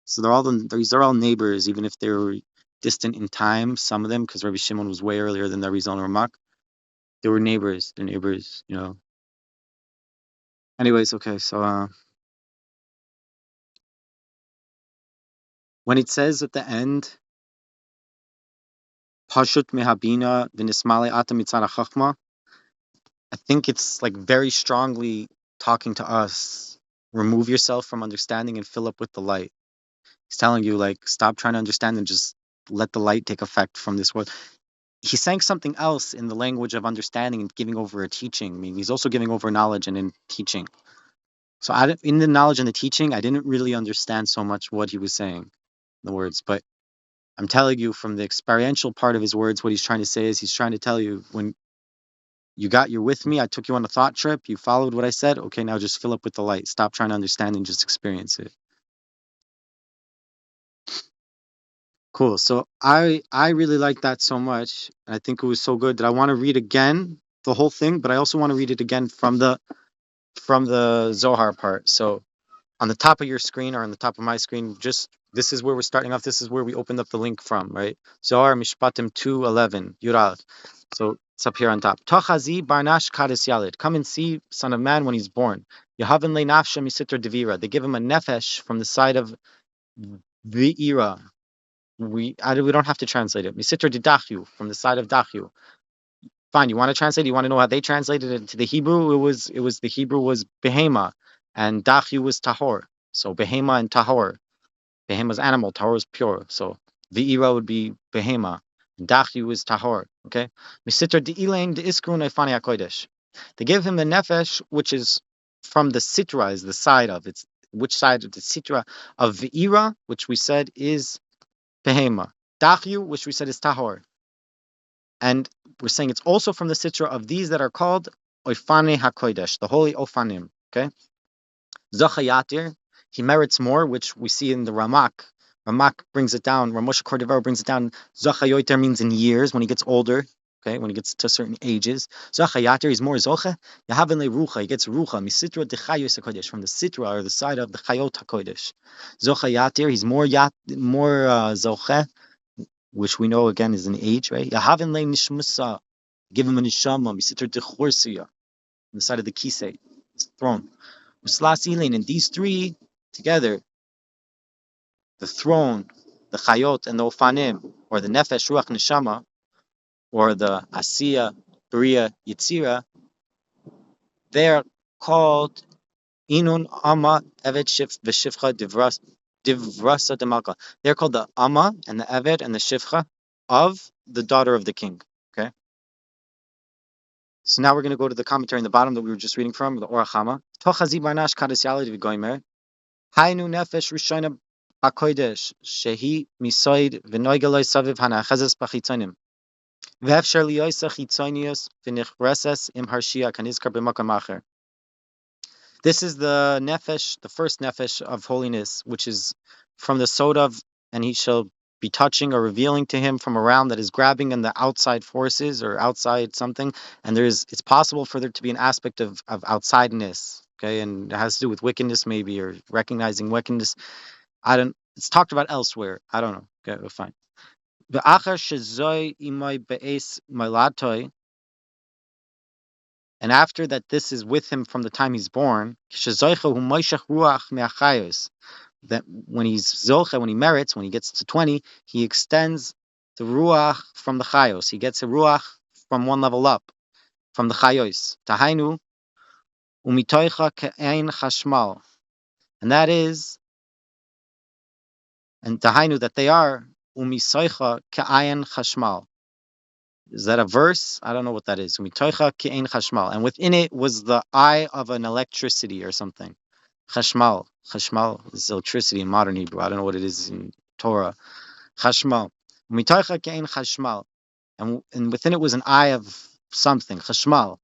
these are all neighbors, even if they're distant in time. Some of them, because Rabbi Shimon was way earlier than the Rizal and Ramak, they were neighbors. They're neighbors. Anyways, okay. So when it says at the end, Pashut mehabina v'nismale ata mitzad hachachma. I think it's like very strongly talking to us. Remove yourself from understanding and fill up with the light. He's telling you, like, stop trying to understand and just let the light take effect from this world. He's saying something else in the language of understanding and giving over a teaching. I mean, he's also giving over knowledge and in teaching. So in the knowledge and the teaching, I didn't really understand so much what he was saying, the words. But I'm telling you from the experiential part of his words, what he's trying to say is he's trying to tell you when you're with me, I took you on a thought trip, you followed what I said. Okay, now just fill up with the light. Stop trying to understand and just experience it. Cool. So I really like that so much. I think it was so good that I want to read again the whole thing, but I also want to read it again from the Zohar part. So on the top of your screen or on the top of my screen, just this is where we're starting off. This is where we opened up the link from, right? Zohar Mishpatim 2:11 Yurav. So it's up here on top. Tochazi Barnash Kadis Yalid. Come and see Son of Man when he's born. Yahavin Le Nafsha Misitra Devira. They give him a nefesh from the side of Ve'ira. We don't have to translate it. Misitra Didachyu from the side of Dachyu. Fine, you want to translate? You want to know how they translated it to the Hebrew? It was the Hebrew was behema, and Dachyu was tahor. So behema and tahor. Behema is animal, tahor is pure. So Ve'ira would be behema, and Dachyu is tahor. Okay. Misitra Di'ilain De'iskrun Eifani HaKodesh. They give him the nefesh, which is from the sitra, is the side of it's which side of the sitra of Ve'ira, which we said is behema. Dachyu, which we said is tahor. And we're saying it's also from the sitra of these that are called Oifane HaKodesh, the holy Ofanim. Okay? Zachayatir, he merits more, which we see in the Ramak. Ramak brings it down, Ramosha Cordevar brings it down. Zachayoter means in years, when he gets older, okay, when he gets to certain ages. Zachayatir, he's more Zocha. Yahavin le Rucha, he gets Rucha, Misitra de Chayos HaKodesh, from the Sitra, or the side of the Chayot HaKodesh. Zochayatir, he's more Zoche, which we know again is an age, right? Yahavin le Nishmusa, give him a Nishama, Misitra de Chorsiya, on the side of the Kisei, his throne. Uslas Ilin, and these three together, the throne, the Chayot, and the Ofanim, or the Nefesh, Ruach, Neshama, or the Asiya, Bria, Yitzira, they're called Inun, Amma, Evet, Shif, Veshivcha, Divrasa, Demalka. They're called the Amma, and the Evet, and the Shivcha of the daughter of the king. Okay? So now we're going to go to the commentary in the bottom that we were just reading from, the Orach Hama. Tochazi Barnash Kadas Yalid V'Goimer. Hainu nefesh rishona hakodesh shehi misoid v'noigeloi saviv hanachazes b'chitzonim v'efshar liyoisa chitzonius v'nichreses im harshia kanizkar b'makam acher. This is the nefesh, the first nefesh of holiness, which is from the Sodav, and he shall be touching or revealing to him from around, that is grabbing in the outside forces or outside something, and it's possible for there to be an aspect of outsideness, okay, and it has to do with wickedness maybe, or recognizing wickedness. It's talked about elsewhere. I don't know. Okay, well, fine. V'achar shezoi imoi be'es molatoi, and after that, this is with him from the time he's born. That when he's zocha, when he merits, when he gets to 20, he extends the ruach from the chayos. He gets a ruach from one level up, from the chayos. Tahainu umitoicha ke'ein chashmal, and that is, and tahainu, that they are umisoicha ke'ayin chashmal. Is that a verse? I don't know what that is. Umitoicha ke'ein chashmal, and within it was the eye of an electricity or something. Chashmal. Chashmal is electricity in modern Hebrew. I don't know what it is in Torah. Chashmal. Mitaycha kein chashmal. And within it was an eye of something. Chashmal.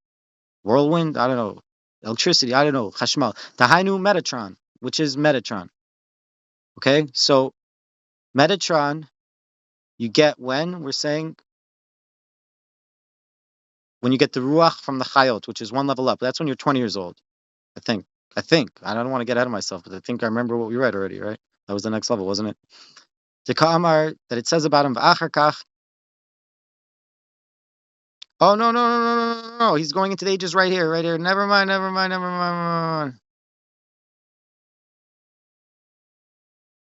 Whirlwind? I don't know. Electricity? I don't know. Chashmal. Tahainu Metatron, which is Metatron. Okay? So, Metatron, you get when? We're saying when you get the Ruach from the Chayot, which is one level up. That's when you're 20 years old. I think. I don't want to get ahead of myself, but I think I remember what we read already, right? That was the next level, wasn't it? The Ka'amar, that it says about him, V'achar kach. Oh, no, no, no, no, no, no, no. He's going into the ages right here, right here. Never mind, never mind, never mind, never mind.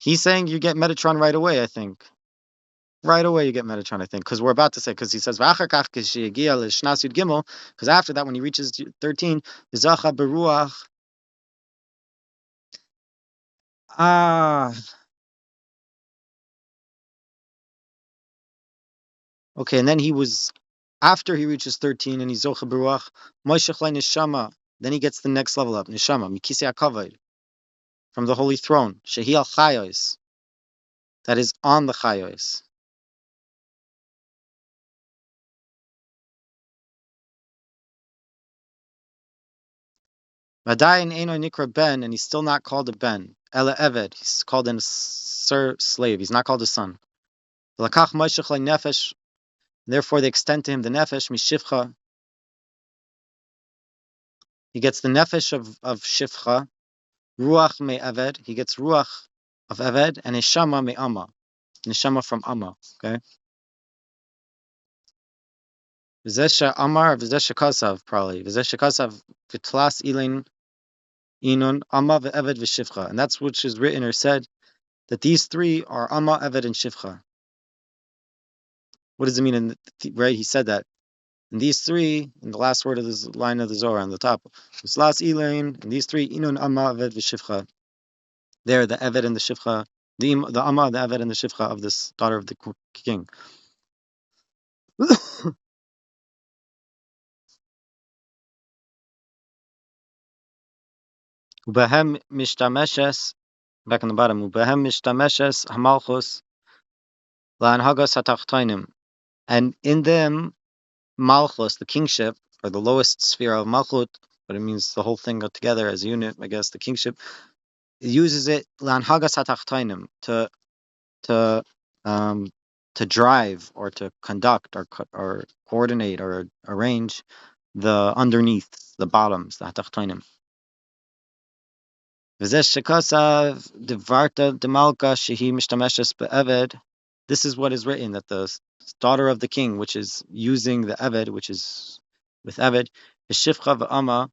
He's saying you get Metatron right away, I think. Right away you get Metatron, I think, because we're about to say, because he says, "V'achar kach kishegiya l'shnas yud gimel," because after that, when he reaches 13, Zacha beruach. Ah, okay, and then he was, after he reaches 13 and he's Zocha beruach, Moishech le neshama, then he gets the next level up, neshama, mikisei hakavod, from the holy throne, shehi al chayos, that is on the chayos. Vadayin eno nikra ben, and he's still not called a ben. Ela eved, he's called a slave. He's not called a son. Lakach moishech le nefesh, therefore they extend to him the nefesh mishivcha. He gets the nefesh of shivcha. Ruach me eved. He gets ruach of eved, and neshama me amma. Neshama from amma. Okay. V'zesha amar v'zesha kasav probably. V'zesha kasav v'tlas ilin inun amma ve'eved v'shivcha, and that's which is written or said that these three are amma, eved, and shivcha. What does it mean? Right, he said that. And these three, in the last word of this line of the Zohar on the top, v'tlas ilin, and these three inun amma, eved, v'shivcha. They're the eved and the shivcha, the amma, the eved, and the shivcha of this daughter of the king. Ubehem mishtameshes, back on the bottom, Ubehem mishtameshes hamalchus la'anhagas hatachtoinim. And in them, malchus, the kingship, or the lowest sphere of malchut, but it means the whole thing together as a unit, I guess, the kingship, it uses it la'anhagas hatachtoinim, to um to drive or to conduct or coordinate or arrange the underneath, the bottoms, the hatachtoinim. This is what is written, that the daughter of the king, which is using the Eved, which is with Eved, is Shifcha v'Ama.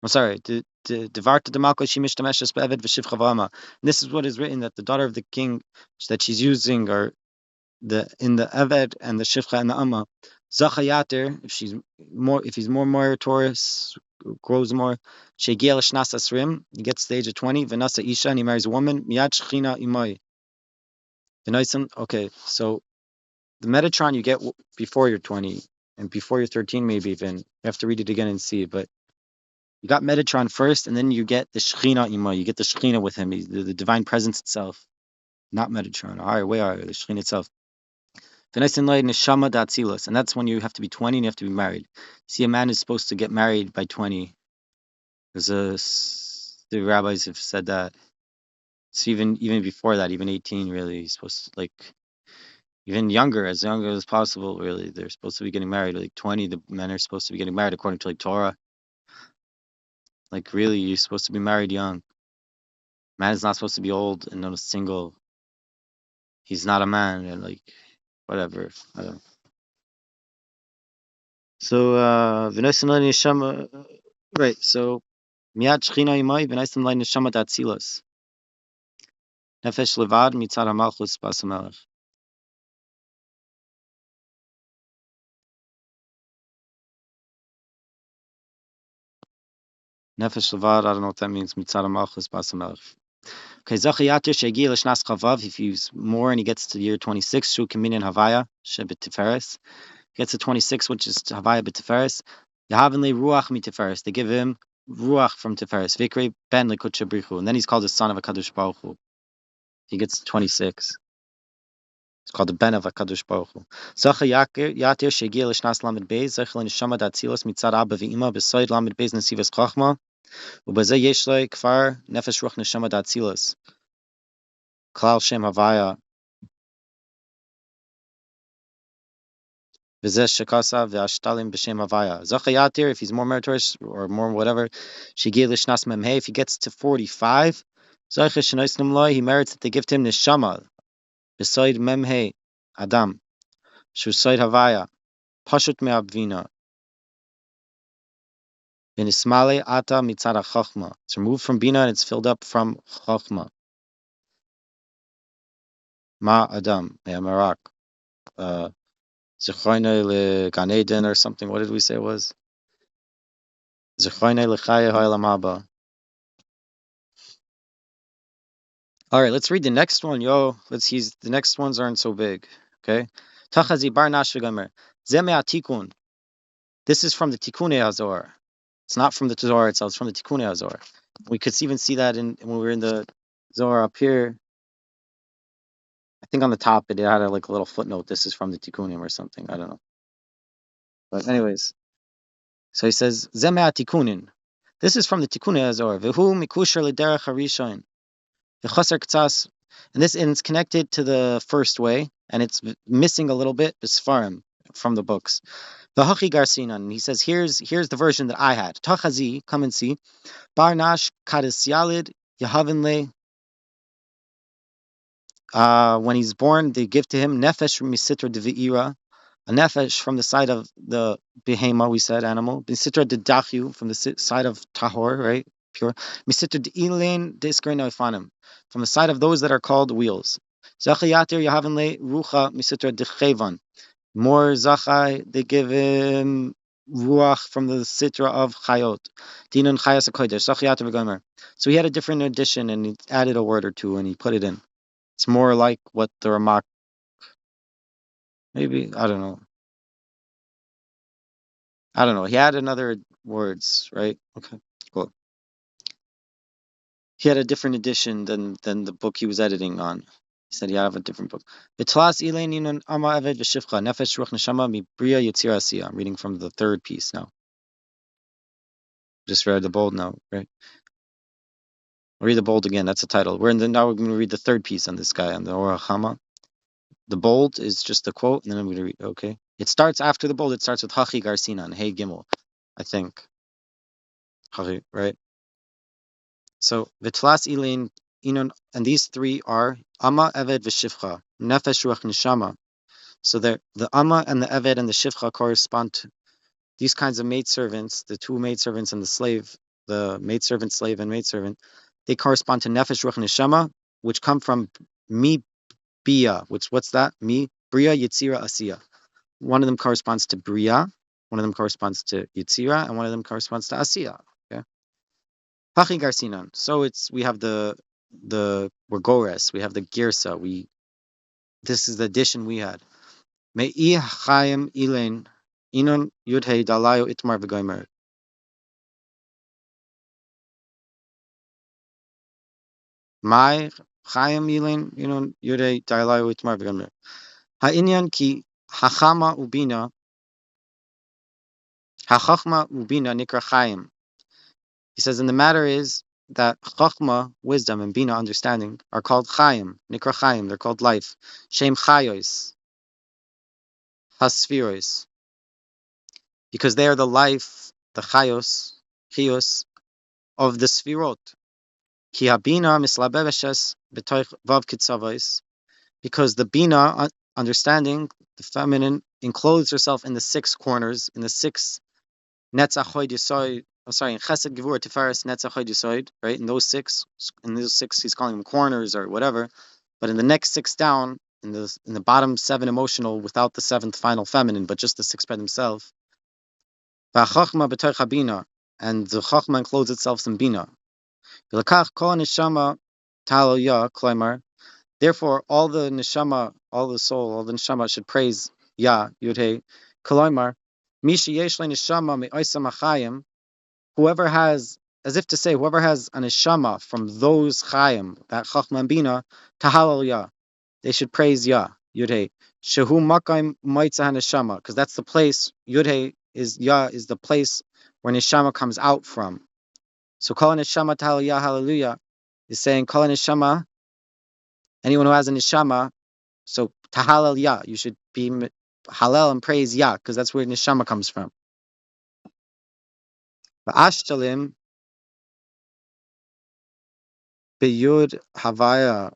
I'm sorry, Devarta Demalka she mishtameshes be'Eved v'Shifcha v'Ama. This is what is written, that the daughter of the king that she's using, or in the Eved and the Shifcha and the Amma, Zachayater, if he's more meritorious, grows more, Shegiel Shnas Asrim, he gets to the age of 20, Vanasa Isha, and he marries a woman, Miyad Shechina Imoi. Okay, so the Metatron you get before you're 20, and before you're 13, maybe even. You have to read it again and see, but you got Metatron first, and then you get the Shechina Imoi, you get the Shechina with him, the divine presence itself, not Metatron, higher, way higher, the Shechina itself. And that's when you have to be 20 and you have to be married. See, a man is supposed to get married by 20. The rabbis have said that. So even before that, even 18, really, he's supposed to, like, even younger, as possible, really. They're supposed to be getting married. Like 20, the men are supposed to be getting married according to, like, Torah. Like, really, you're supposed to be married young. Man is not supposed to be old and not single. He's not a man, and, like, whatever. I don't know. So, right, so Miyad Shechina Imai v'naisim lai neshama datzilos. Nefesh levad mitzad hamalchus bas hamelech. Nefesh levad, I don't know what that means. Mitzad hamalchus bas hamelech. Okay, Zachayatir shegi l'shnas chavav. If he's more and he gets to the year 26, shu kaminin havaya shebet tiferes. He gets to 26, which is havaya b'tiferes. Yahavin le ruach mitiferes. They give him ruach from tiferes. Vikri ben lekut shabrichu, and then he's called the son of a kadosh baruch hu. He gets to 26. It's called the Ben of HaKadosh Baruch Hu. Zacha Yatir Shegiel L'Shnas Lamed Beis Zechel Neshama Datzilos Mitzad Abba V'Ima B'Soid Lamed Beis Nesivas Chachma U'Bazeh Yesh Lei Kfar Nefesh Ruach Neshama Datzilos Klal Shem Havaya V'Zeh Shekasa V'Ashtalim B'Shem Havaya. Zacha Yatir, if he's more meritorious or more whatever, Shegiel L'Shnas Memhei, if he gets to 45, Zacha Shenoisnim Loi, he merits that they give to him Neshama B'Soid Memhei Adam Shusoid Havaya Pashut Me'abvina. V'nismale ata mitzad chachma. It's removed from bina and it's filled up from chachma. Ma Adam, Marak, Zechoine le Gan Eden or something. What did we say it was? Zechoine le Chaya Ha'olam Haba. All right, let's read the next one, yo. Let's use the next ones aren't so big. Okay. Tachazi bar nashvigamer. Zeme atikun. This is from the Tikkun Hazor. It's not from the Zohar itself, it's from the Tikkun Hazor. We could even see that in when we were in the Zohar up here. I think on the top it had like a little footnote. This is from the Tikkunim or something. I don't know. But anyways, so he says Zemeh Tikkunin. This is from the Tikkun Hazor. V'hu mikusher l'derech harishon. V'chaser k'tzas. And it's connected to the first way, and it's missing a little bit b'sfarim from the books. V'hachi garsinan. He says here's the version that I had. Tachazi, come and see. Barnash kadis yalid yahavinle. When he's born, they give to him nefesh misitra devi'ira, a nefesh from the side of the behema, we said animal, misitra de dachu from the side of tahor, right, pure, misitra de ilain deiskar noifanim, from the side of those that are called wheels. Zachayatir yahavinle rucha misitra de chevan. More zachai, they give him ruach from the sitra of chayot. Dinun chayas hakodesh zachayatir v'gomer. So he had a different addition and he added a word or two and he put it in. It's more like what the Ramak, maybe, I don't know. I don't know. He had another words, right? Okay, cool. He had a different edition than the book he was editing on. He said he had a different book. I'm reading from the third piece now. Just read the bold now, right? I'll read the bold again. That's the title. Now we're going to read the third piece on this guy, on the Orach Hama. The bold is just the quote, and then I'm going to read. Okay, it starts after the bold. It starts with Hachi Garsinan, Hey Gimel, I think. Hachi, right? So Vitlas Ilin Inon, and these three are Amma, Eved, V'Shivcha, Nefesh, Ruach, Neshama. So the Amma and the Eved and the Shivcha correspond to these kinds of maidservants, the two maidservants and the slave, the maidservant, slave, and maidservant. They correspond to Nefesh, Ruach, Neshama, which come from Mi Bia, what's that? Mi Bria, Yitzira, Asiya. One of them corresponds to Bria, one of them corresponds to Yitzira, and one of them corresponds to Asiya. Okay. Hachi Garsinan. So we have the Gores, we have the Girsa. This is the addition we had. Me'i Chaim Ilain Inon Yudhei Dalayo Itmar V'Gomer. Mai Chaim Ilain Inon Yudhei Dalayo Itmar V'Gomer. Ha'inyan ki Hachama Ubina Hachachma Ubina Nikra Chaim. He says, and the matter is that Chachma, wisdom, and Bina, understanding, are called Chaim, Nikra Chaim, they're called life. Shem Chayos, Hasfiros, because they are the life, the Chayos, of the Sfirot. Ki Habina mislabeveshes b'toich vav kitzavos, because the Bina, understanding, the feminine, encloses herself in the six corners, in the six Netzach Hod Yisoid, in Chesed Gevur Tiferes Netzach Hod Yisoid, right? In those six, he's calling them corners or whatever. But in the next six down, in the bottom seven emotional, without the seventh final feminine, but just the six by themselves. V'achachma b'toich habina, and the chachma encloses itself in bina. V'lakach kol neshama taloya klaimar. Therefore, all the neshama, all the soul, all the neshama should praise Yah Yudhei klaimar. Misha yesh le neshama me'oisam achayim. Whoever has, as if to say, whoever has an neshama from those chayim, that chachma and bina, tahalal Yah, they should praise Yah Yudhei. Shehu makayim moitzah neshama, because that's the place. Yudhei is Yah is the place where neshama comes out from. So kol neshama tahal Yah hallelujah is saying kol neshama. Anyone who has a neshama, so tahalal Yah, you should be halal and praise Yah, because that's where neshama comes from. Ashtalim beyud havaya.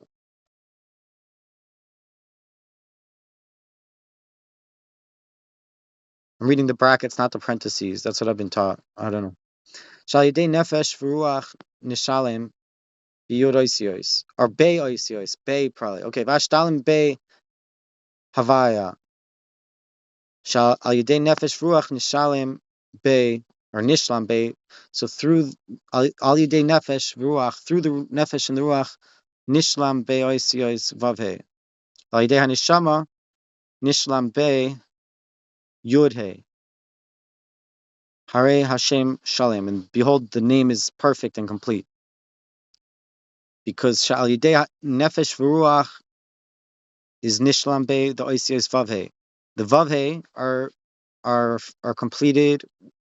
I'm reading the brackets, not the parentheses. That's what I've been taught. I don't know. Shal yedei nefesh v'ruach nishalim. Biyod oisios. Or Bay oisios. Bay probably. Okay, Vashtalim Bay Havaya. Shal al yedei nefesh ruach nishalim Bay or Nishlam Bay. So through al yedei nefesh ruach, through the nefesh and the ruach, Nishlam Bay oisios vavhe. Al yedei hanishama Nishlam Bay Yudhe. Hare Hashem Shalem. And behold, the name is perfect and complete. Because Sha'al Yidei Nefesh V'Ruach is Nishlam Be, the Oisios Vavhe. The Vavhe are completed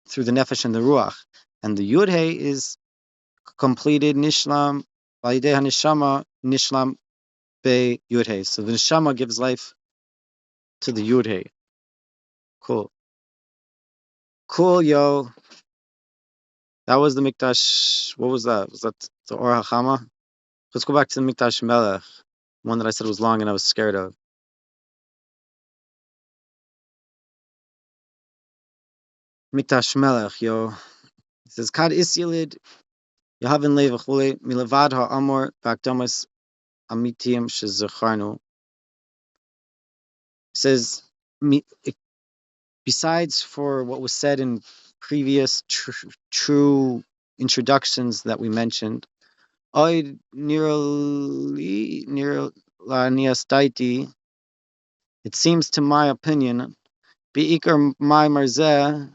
through the Nefesh and the Ruach. And the Yudhe is completed Nishlam Yidei HaNishama Nishlam Be Yudhe. So the Nishama gives life to the Yudhe. Cool. Cool, yo. That was the Mikdash. What was that? Was that the Or HaChama? Let's go back to the Mikdash Melech, one that I said was long and I was scared of. Mikdash Melech, yo. It says, Kad is yilid, Yahavin le v'chule, milavad ha'amor, b'akdamas amitim shezacharnu. It says, besides for what was said in previous true introductions that we mentioned, Oid nirlaniastaiti, it seems to my opinion, Be'ikar my marzeh,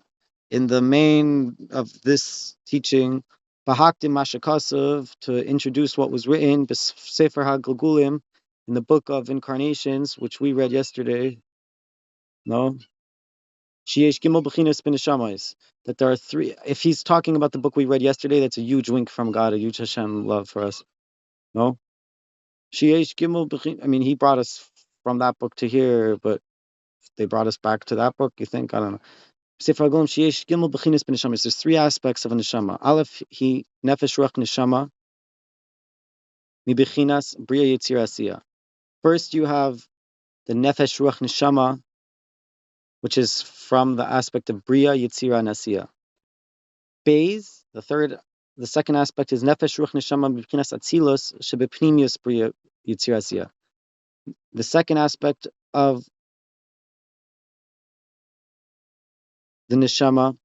in the main of this teaching, Bahaktim Mashakasov, to introduce what was written, Sefer HaGilgulim, in the book of Incarnations, which we read yesterday. No? Sheyesh Gimel Bechinas bin Neshamayis. That there are three. If he's talking about the book we read yesterday, that's a huge wink from God, a huge Hashem love for us. No? Sheyesh Gimel Bechin. I mean, he brought us from that book to here, but they brought us back to that book, you think? I don't know. Sefer HaGilgulim Sheyesh Gimel Bechinas bin Neshamayis. There's three aspects of a neshama. Aleph, he nefesh ruach neshama mi bechinas bria yitzir asiya. First, you have the nefesh ruach neshama, which is from the aspect of bria yitzira and asiya. Beis, the second aspect is nefesh ruach neshama mi bechinas atzilus shebepnimius bria yitzir asiya. The second aspect of the neshama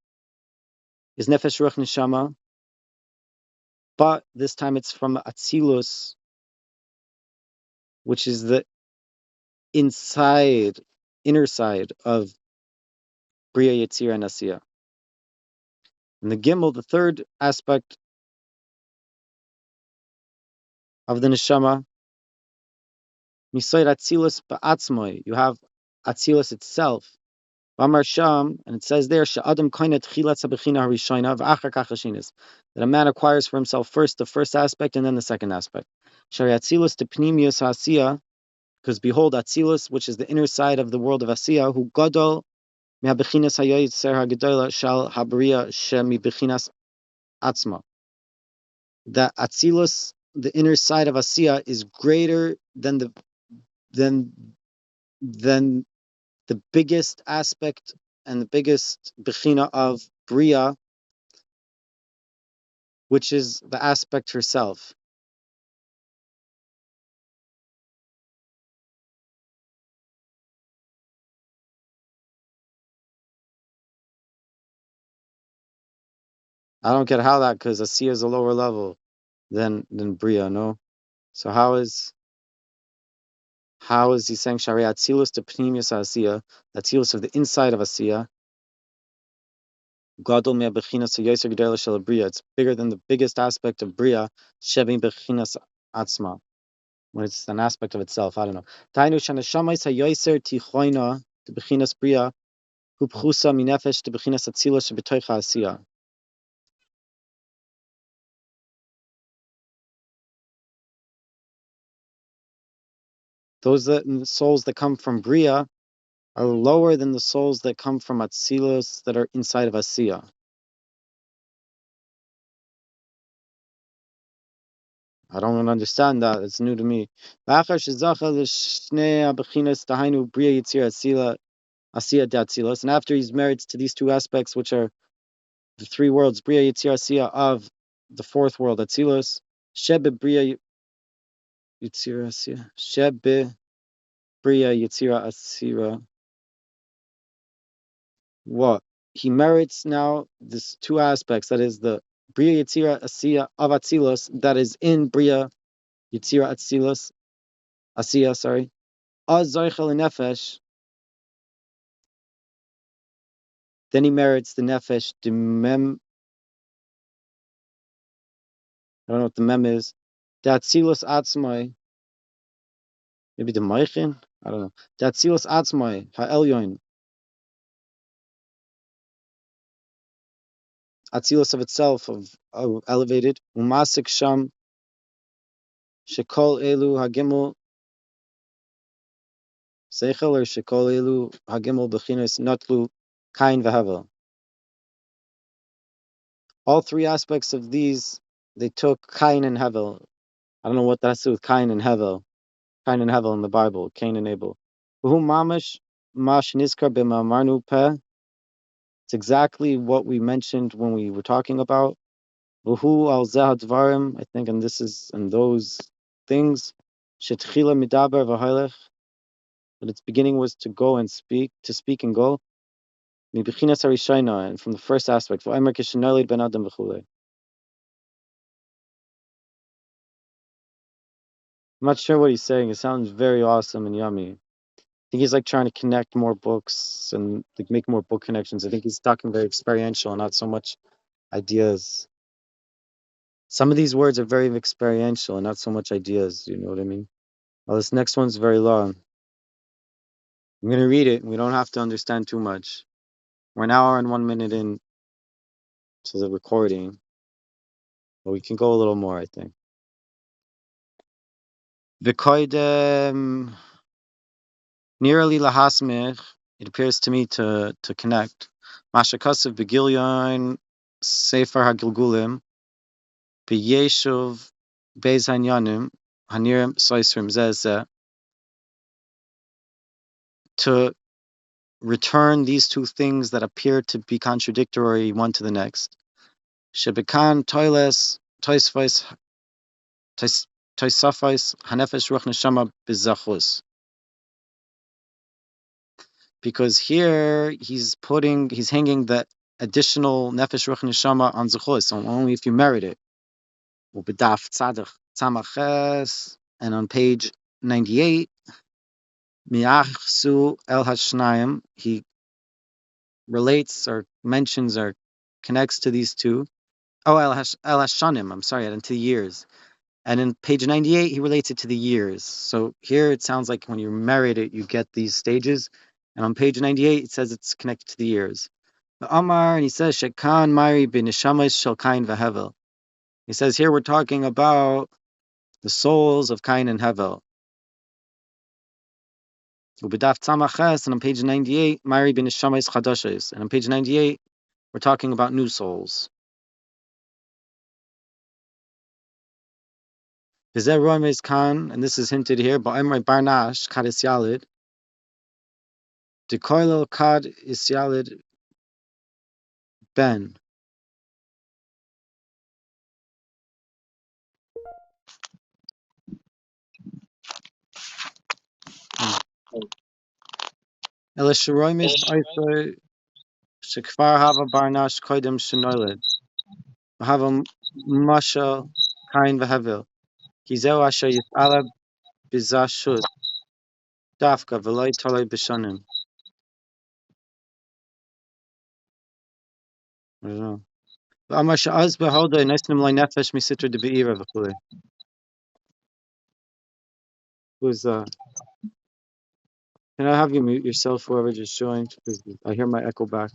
is nefesh ruach neshama, but this time it's from atzilus, which is the inner side of bria yitzira and asiya. And the gimel, the third aspect of the neshama, misoid atzilus ba'atzmoi. You have atzilus itself. V'amar sham, and it says there, she'adam koine tchilat sabechina harishayna v'achar kach hashinis, that a man acquires for himself first the first aspect and then the second aspect. Shari atzilus to pnimius ha'asiya, because behold, atzilus, which is the inner side of the world of asiya, who gadol me'abechinas hayoyitzer ha'gedola shal habriya shemi bechinas atzma. That atzilus, the inner side of asiya, is greater than than the biggest aspect and the biggest bechina of bria, which is the aspect herself. I don't get how that, because asiya is a lower level than bria, no? So how is he saying Shari Atzilus to Pnimius Asiya, Atzilus of the inside of Asiya? Gadol mea bechinas hayoser gedela shel bria. It's bigger than the biggest aspect of bria, shevi bechinas atzma. When it's an aspect of itself, I don't know. Tainu shanashamais hayoser tichoina to bechinas bria, hupchusa minefesh to bechinas atzilus shebetoicha Asiya. Those souls that come from bria are lower than the souls that come from atzilus that are inside of Asiya. I don't understand that. It's new to me. And after he's married to these two aspects, which are the three worlds, Bria Yitzir Asiya, of the fourth world, Atzilus, Shebe Bria Yitzira Asira. Shebe Bria Yitzira Asira. What? He merits now this two aspects. That is the Bria Yitzira Asiya of Atzilus that is in Bria Yitzira Atzilus Asiya, sorry. Az Zoichel Nefesh. Then he merits the Nefesh, the Mem. I don't know what the Mem is. The Atzilus Atzmai. Maybe the Meichin? I don't know. The Atzilus Atzmai, Ha'elyon. Atzilus of itself, of elevated. Umasik Sham, Shekol Elu Hagimel Seichel, or Shekol Elu Hagimel Bechinas Natlu Kain V'Havel. All three aspects of these, they took Kain and Hevel. I don't know what that's with Kain and Hevel. Kain and Hevel in the Bible, Cain and Abel. Who mamish mash niskar b'mamarnu peh. It's exactly what we mentioned when we were talking about V'hu al zeh dvarim. I think, and this is in those things. Shetchila midaber v'halech. That its beginning was to go and speak, to speak and go. Mibichinas harishayna, and from the first aspect. V'aymer kishenolid ben adam v'chulei. I'm not sure what he's saying. It sounds very awesome and yummy. I think he's like trying to connect more books and like make more book connections. I think he's talking very experiential, and not so much ideas. Some of these words are very experiential and not so much ideas. You know what I mean? Well, this next one's very long. I'm gonna read it. We don't have to understand too much. We're an hour and 1 minute in to the recording, but we can go a little more, I think. V'koidem nearly lahasmich. It appears to me to connect. Mashakasav begilyon sefer hagilgulim b'yeshuv beis hanyanim hanirim soisrim zeh to return these two things that appear to be contradictory one to the next. Shebekan toiles toisvais toisafais hanefesh ruach neshama bizachus. Because here he's hanging the additional nefesh ruach neshama on zechus, so only if you merit it. Ubedaf tzadach tzamaches, and on page 98, miachsu el hashnayim, he relates or mentions or connects to these two. Oh, el hashanim, I'm sorry, and to the years. And in page 98, he relates it to the years. So here it sounds like when you merit it, you get these stages. And on page 98, it says it's connected to the years. The Amar, and he says, Shekan Mari bin Nishamas shel Kain v'Hevel. He says here we're talking about the souls of Kain and Hevel. Ubedaf Tzamaches, and on page 98, Mari bin Nishamas Chadashes. And on page 98, we're talking about new souls. Vizer Romes Khan, and this is hinted here, but Emre Barnash, Kadis Yalid. De Koilo Kad Isyalid Ben. Elisharoimis Oiso Shekfar Hava Barnash Koidem Shenoiled. Hava Mashal Kain Vehevil. Kizeo Asher Yifala Bizashut. Dafka Veloy Toloi Bishonim. I don't know. Amar Sha'az Beholder Nesnim Loi Nefesh Misitra de Be'ira V'chule. Who's can I have you mute yourself, whoever just joined? Because I hear my echo back.